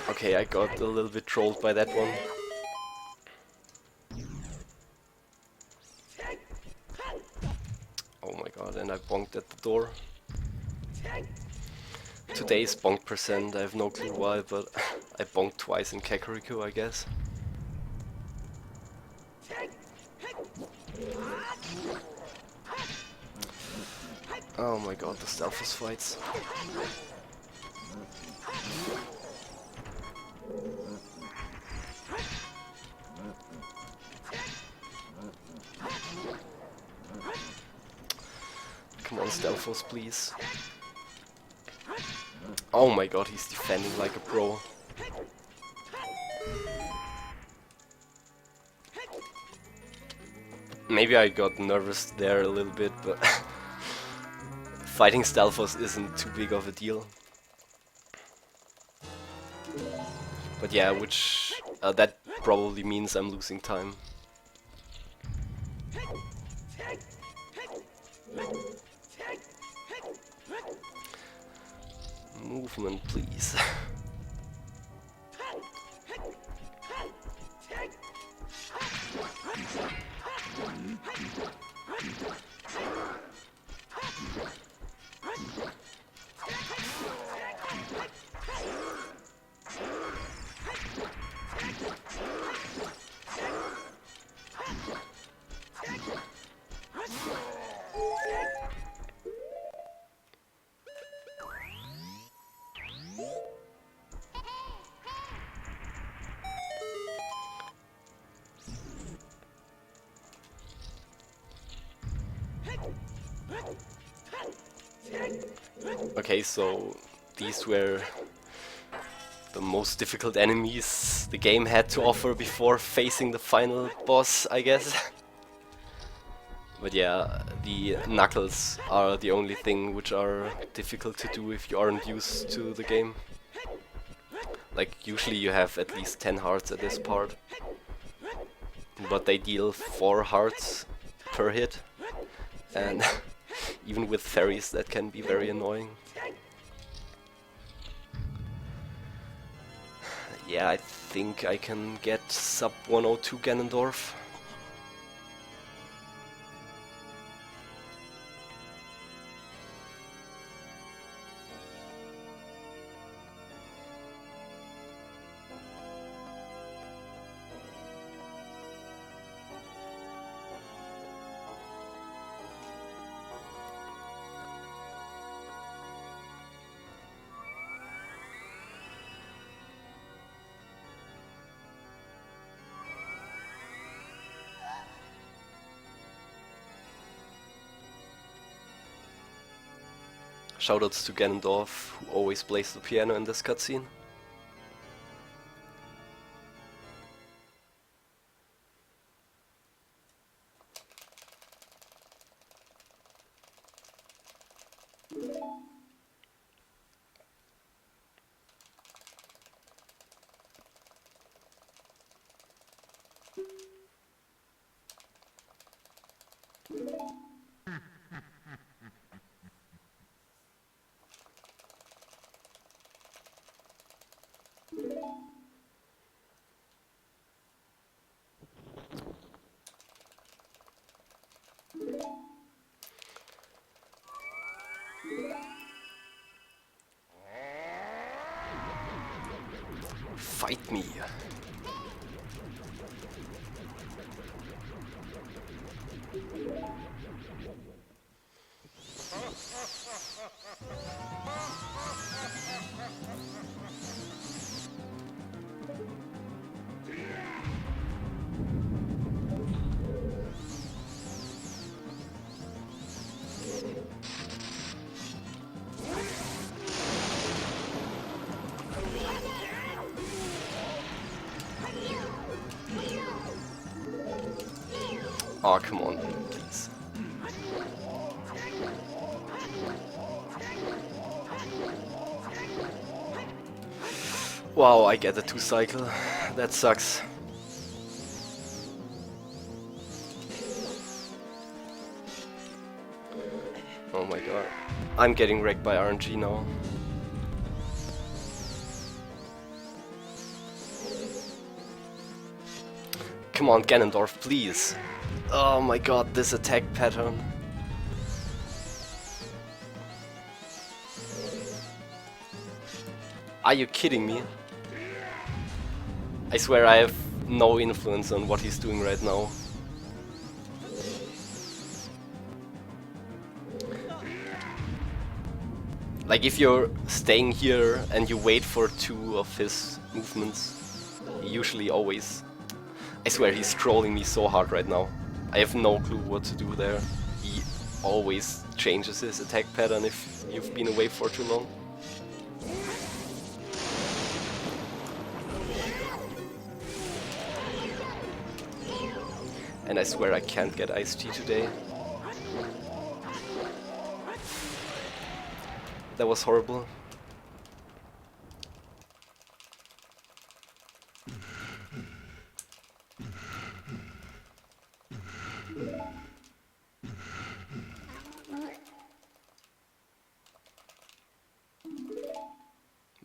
Okay, I got a little bit trolled by that one. Oh my god, and I bonked at the door. Today's bonk percent, I have no clue why, but I bonked twice in Kakariko, I guess. Oh my god, the Stalfos fights. Come on, Stalfos, please. Oh my god, he's defending like a pro. Maybe I got nervous there a little bit, but fighting Stalfos isn't too big of a deal. But yeah, that probably means I'm losing time. Movement, please. Okay, so these were the most difficult enemies the game had to offer before facing the final boss, I guess. But yeah, the knuckles are the only thing which are difficult to do if you aren't used to the game. Like, usually you have at least 10 hearts at this part, but they deal 4 hearts per hit, and even with fairies that can be very annoying. Yeah, I think I can get sub 102 Ganondorf. Shoutouts to Ganondorf, who always plays the piano in this cutscene. Fight me! Oh, come on, please. Wow, I get a 2-cycle. That sucks. Oh my god. I'm getting wrecked by RNG now. Come on, Ganondorf, please. Oh my god, this attack pattern. Are you kidding me? I swear I have no influence on what he's doing right now. Like, if you're staying here and you wait for 2 of his movements, he usually always... I swear he's trolling me so hard right now. I have no clue what to do there. He always changes his attack pattern if you've been away for too long. And I swear I can't get Iced Tea today. That was horrible.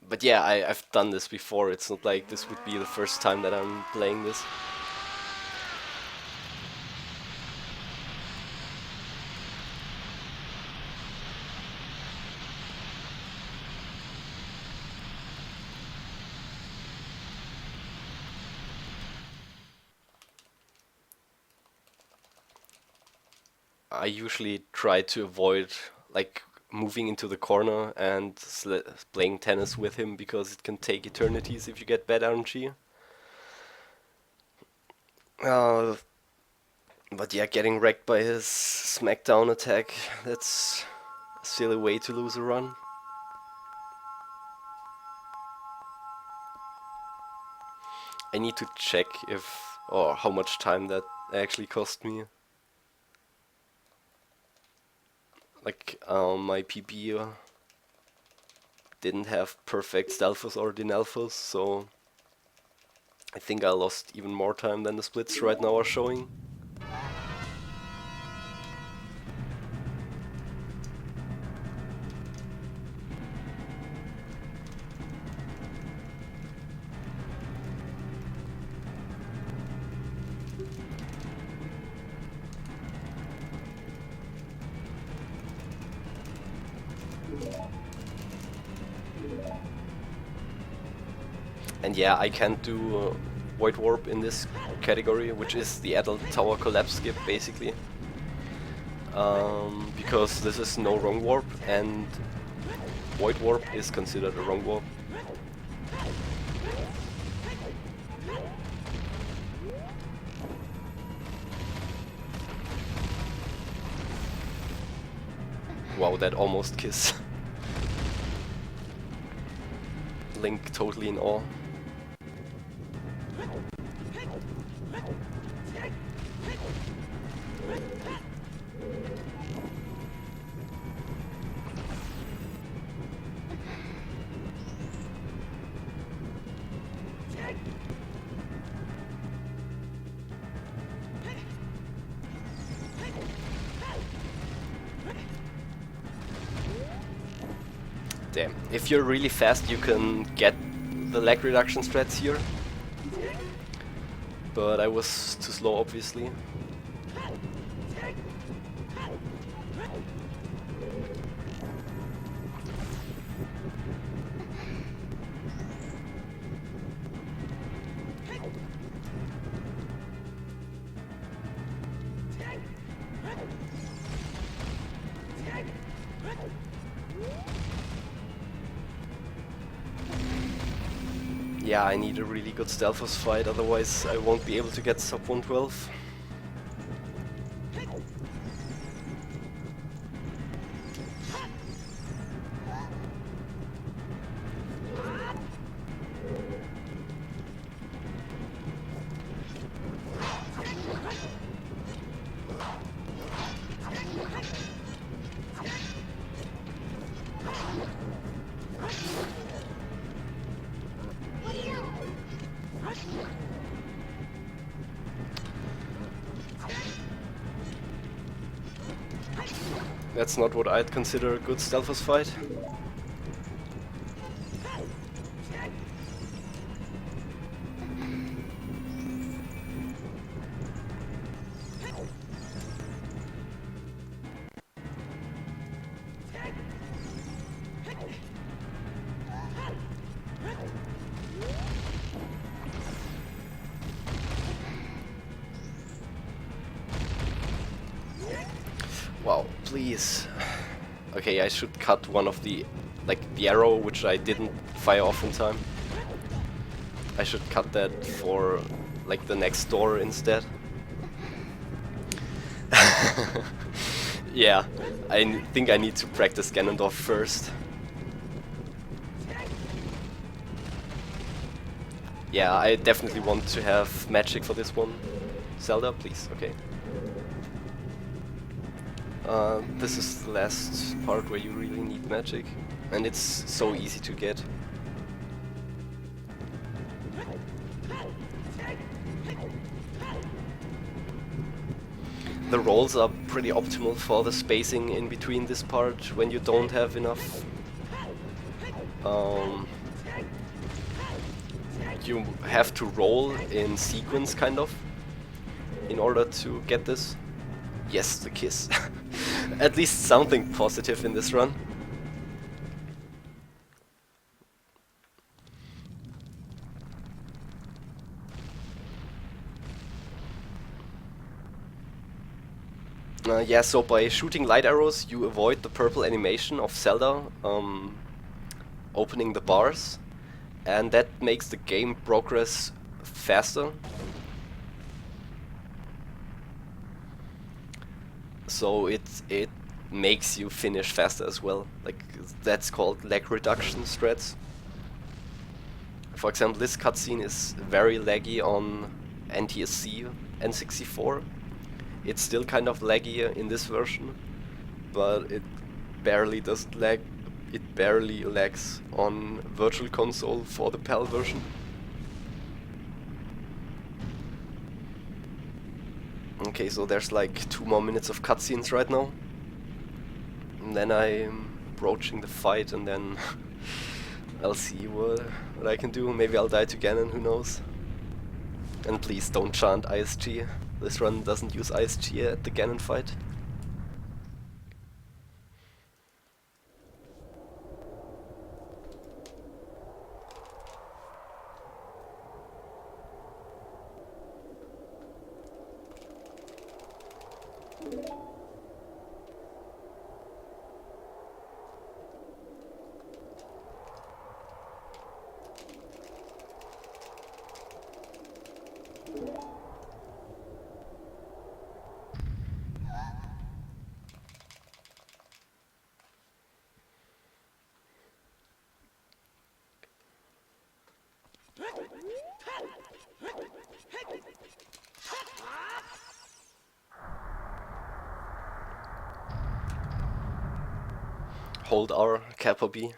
But yeah, I've done this before. It's not like this would be the first time that I'm playing this. I usually try to avoid like moving into the corner and playing tennis with him because it can take eternities if you get bad RNG. But yeah, getting wrecked by his smackdown attack, that's a silly way to lose a run. I need to check if or how much time that actually cost me. Like, my PB didn't have perfect Stalfos or Dinalfos, so I think I lost even more time than the splits right now are showing. And yeah, I can't do Void Warp in this category, which is the adult tower collapse skip basically. Because this is no wrong warp and Void Warp is considered a wrong warp. Wow, that almost kiss. Link totally in awe. Damn. If you're really fast, you can get the lag reduction strats here. But I was too slow, obviously. Yeah, I need a really good Stalfos fight, otherwise I won't be able to get sub 112. That's not what I'd consider a good Stelphos fight. Wow, please. Okay, I should cut one of the arrow, which I didn't fire off in time. I should cut that for the next door instead. Yeah, I think I need to practice Ganondorf first. Yeah, I definitely want to have magic for this one. Zelda, please, okay. This is the last part where you really need magic, and it's so easy to get. The rolls are pretty optimal for the spacing in between this part when you don't have enough. You have to roll in sequence, kind of, in order to get this. Yes, the kiss. At least something positive in this run. Yeah, so by shooting light arrows you avoid the purple animation of Zelda opening the bars, and that makes the game progress faster. So it makes you finish faster as well. That's called lag reduction strats. For example, this cutscene is very laggy on NTSC N64. It's still kind of laggy in this version, but it barely doesn't lag. It barely lags on Virtual Console for the PAL version. Okay, so there's 2 more minutes of cutscenes right now. And then I'm approaching the fight, and then I'll see what I can do. Maybe I'll die to Ganon, who knows. And please don't chant ISG. This run doesn't use ISG at the Ganon fight. Hold R, Kappa B.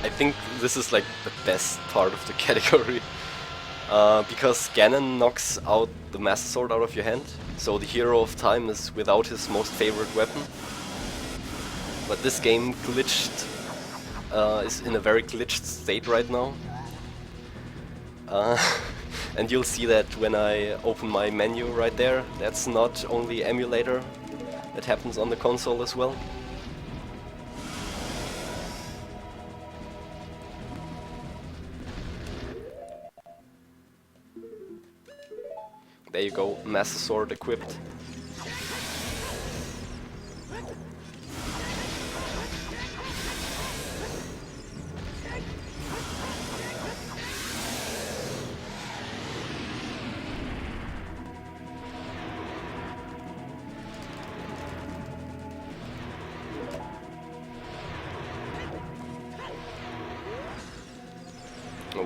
I think this is the best part of the category. Because Ganon knocks out the Master Sword out of your hand, so the Hero of Time is without his most favorite weapon. But this game glitched, is in a very glitched state right now. And you'll see that when I open my menu right there. That's not only emulator, that happens on the console as well. There you go, Master Sword equipped.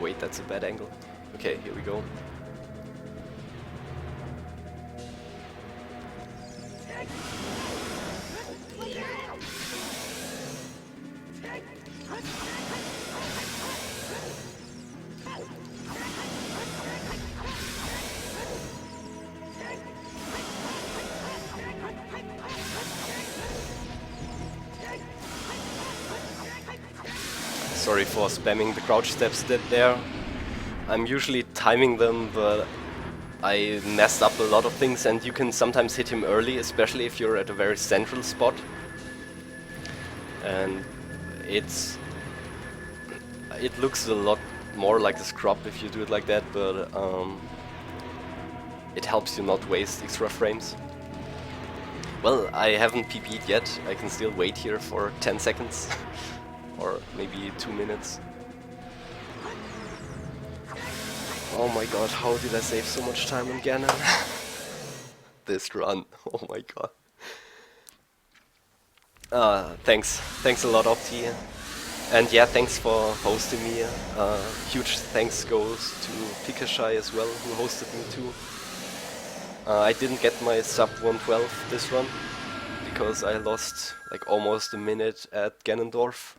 wait, that's a bad angle. Okay, here we go. Sorry for spamming the crouch steps there. I'm usually timing them, but I messed up a lot of things, and you can sometimes hit him early, especially if you're at a very central spot. And it looks a lot more like a scrub if you do it like that, but it helps you not waste extra frames. Well, I haven't PP'd yet. I can still wait here for 10 seconds. Or maybe 2 minutes. Oh my god, how did I save so much time on Ganon? This run, oh my god. Thanks a lot, Opti. And yeah, thanks for hosting me. Huge thanks goes to Pikashai as well, who hosted me too. I didn't get my sub 112 this run, because I lost like almost a minute at Ganondorf.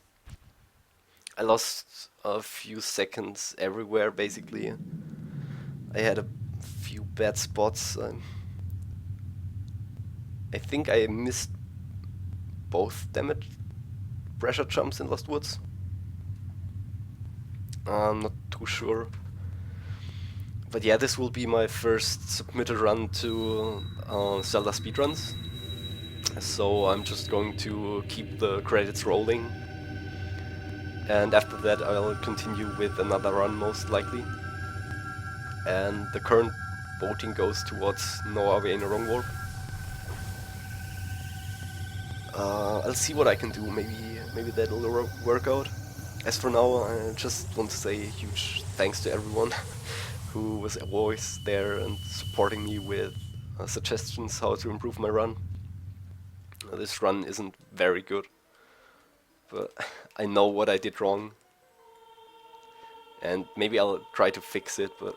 I lost a few seconds everywhere, basically. I had a few bad spots. I think I missed both damage pressure jumps in Lost Woods. I'm not too sure. But yeah, this will be my first submitted run to Zelda speedruns. So I'm just going to keep the credits rolling. And after that I'll continue with another run most likely. And the current voting goes towards No Way in a Wrong Warp. I'll see what I can do, maybe that'll work out. As for now, I just want to say a huge thanks to everyone who was always there and supporting me with suggestions how to improve my run. This run isn't very good, but I know what I did wrong, and maybe I'll try to fix it, but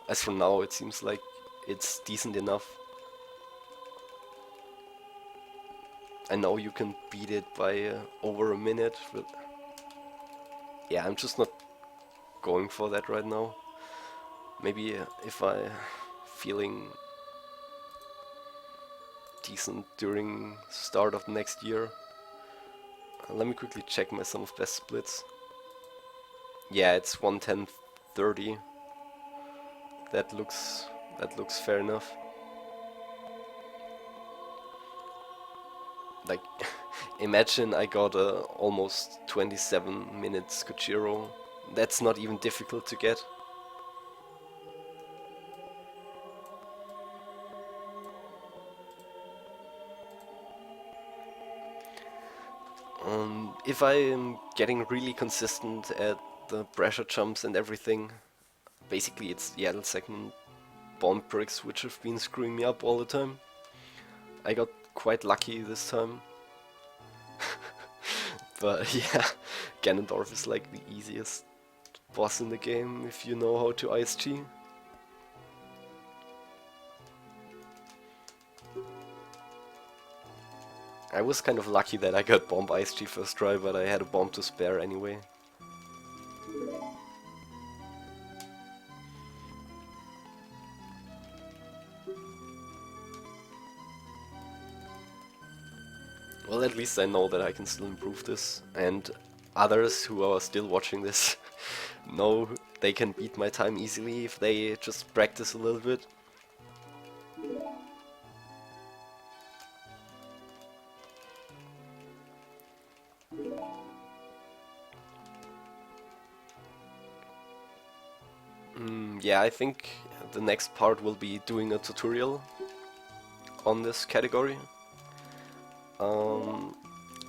as for now it seems like it's decent enough. I know you can beat it by over a minute, but yeah, I'm just not going for that right now. Maybe if I'm feeling decent during start of next year. Let me quickly check my sum of best splits. Yeah, it's 110.30. That looks fair enough. Like, imagine I got a almost 27 minutes Kochiro. That's not even difficult to get. If I am getting really consistent at the pressure jumps and everything, basically it's the Yaddle segment bomb bricks which have been screwing me up all the time. I got quite lucky this time. But yeah, Ganondorf is like the easiest boss in the game if you know how to ISG. I was kind of lucky that I got bomb ISG first try, but I had a bomb to spare anyway. Well, at least I know that I can still improve this, and others who are still watching this know they can beat my time easily if they just practice a little bit. Yeah, I think the next part will be doing a tutorial on this category.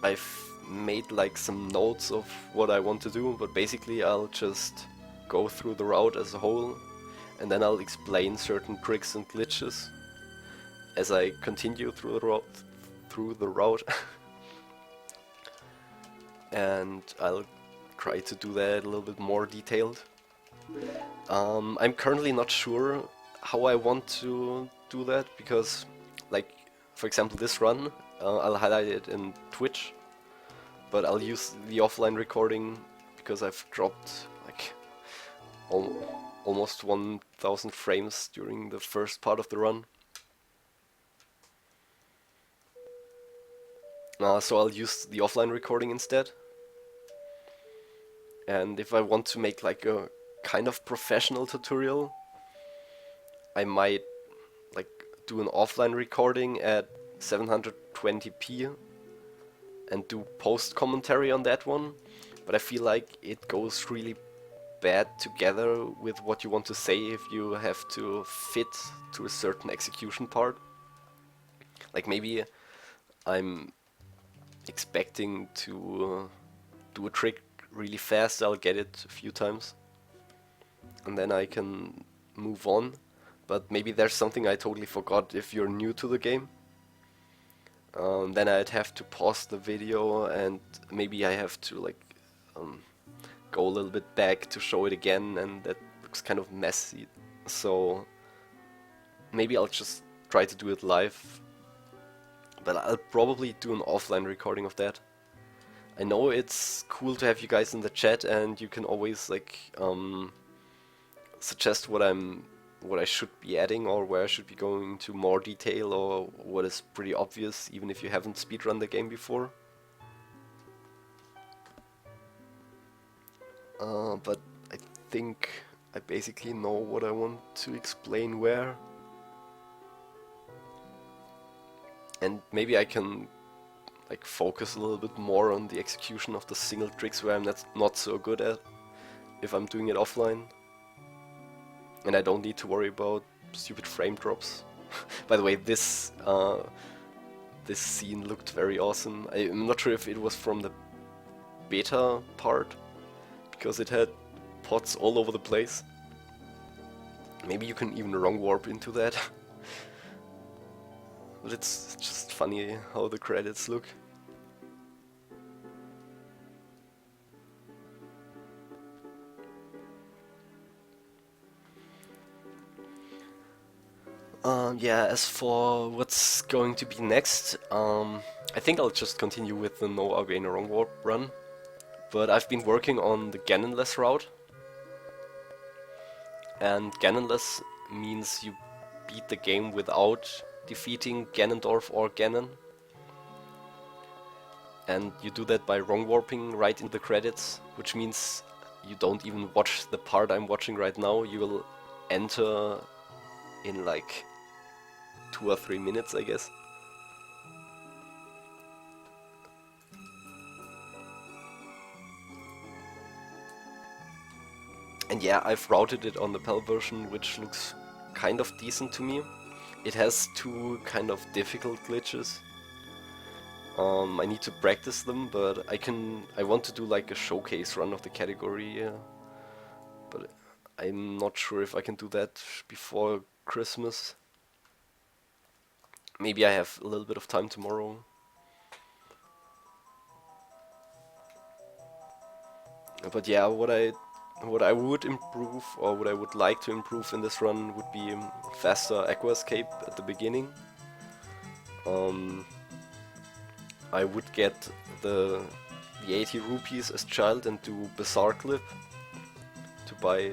I've made like some notes of what I want to do, but basically I'll just go through the route as a whole, and then I'll explain certain tricks and glitches as I continue through the route. And I'll try to do that a little bit more detailed. I'm currently not sure how I want to do that because, like, for example, this run, I'll highlight it in Twitch, but I'll use the offline recording because I've dropped like almost 1000 frames during the first part of the run. So I'll use the offline recording instead. And if I want to make like a kind of professional tutorial, I might like do an offline recording at 720p and do post commentary on that one. But I feel like it goes really bad together with what you want to say if you have to fit to a certain execution part. Like maybe I'm expecting to do a trick really fast, I'll get it a few times and then I can move on. But maybe there's something I totally forgot if you're new to the game. Then I'd have to pause the video and maybe I have to like go a little bit back to show it again, and that looks kind of messy. So maybe I'll just try to do it live, but I'll probably do an offline recording of that. I know it's cool to have you guys in the chat and you can always like suggest what I should be adding or where I should be going into more detail or what is pretty obvious even if you haven't speedrun the game before. But I think I basically know what I want to explain where. And maybe I can like focus a little bit more on the execution of the single tricks where I'm not so good at if I'm doing it offline. And I don't need to worry about stupid frame drops. By the way, this scene looked very awesome. I'm not sure if it was from the beta part, because it had pots all over the place. Maybe you can even wrong warp into that. But it's just funny how the credits look. Yeah, as for what's going to be next, I think I'll just continue with the no Ocarina wrong warp run. But I've been working on the Ganonless route. And Ganonless means you beat the game without defeating Ganondorf or Ganon. And you do that by wrong warping right into the credits, which means you don't even watch the part I'm watching right now. You will enter in like 2 or 3 minutes, I guess. And yeah, I've routed it on the PAL version, which looks kind of decent to me. It has 2 kind of difficult glitches. I need to practice them, but I want to do like a showcase run of the category, but I'm not sure if I can do that before Christmas. Maybe I have a little bit of time tomorrow. But yeah, what I would improve, or what I would like to improve in this run, would be faster aqua escape at the beginning. I would get the 80 rupees as child and do Bazaar Clip to buy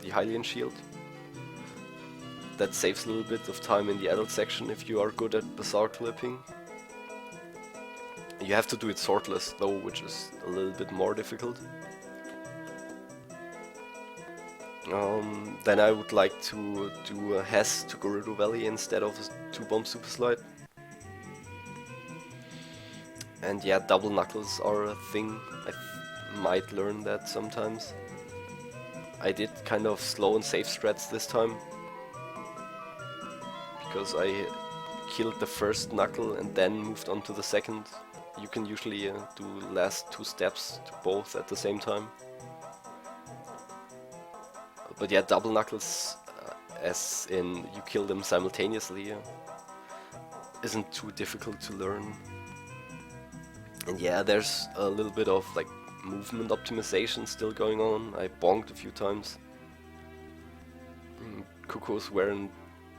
the Hylian shield. That saves a little bit of time in the adult section if you are good at Bazaar Clipping. You have to do it swordless though, which is a little bit more difficult. Then I would like to do a Hess to Gerudo Valley instead of a 2-bomb super slide. And yeah, double knuckles are a thing. I might learn that sometimes. I did kind of slow and safe strats this time, because I killed the first knuckle and then moved on to the second. You can usually do last 2 steps to both at the same time. But yeah, double knuckles, as in you kill them simultaneously, isn't too difficult to learn. And yeah, there's a little bit of like movement optimization still going on. I bonked a few times. Cuckoos weren't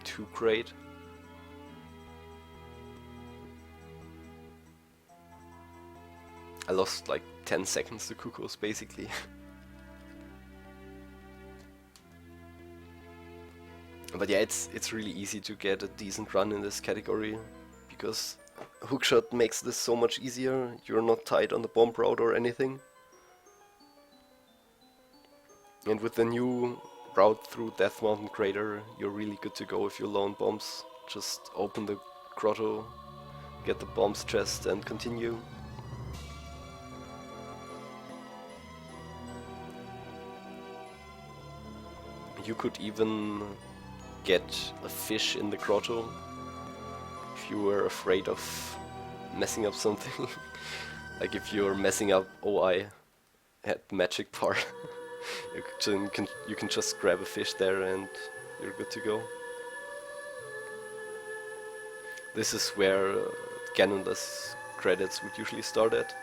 too great. I lost like 10 seconds to Cuckoos basically. But yeah, it's really easy to get a decent run in this category, because hookshot makes this so much easier. You're not tied on the bomb route or anything. And with the new route through Death Mountain Crater, you're really good to go if you loan bombs. Just open the grotto, get the bombs chest and continue. You could even get a fish in the grotto if you were afraid of messing up something. Like if you're messing up, oh, I had magic part. You can just grab a fish there and you're good to go. This is where Ganonless credits would usually start at.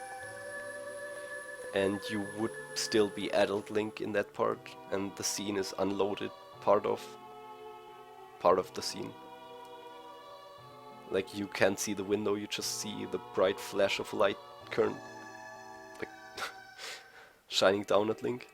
And you would still be adult Link in that part, and the scene is unloaded part of the scene. Like you can't see the window, you just see the bright flash of light current, like shining down at Link.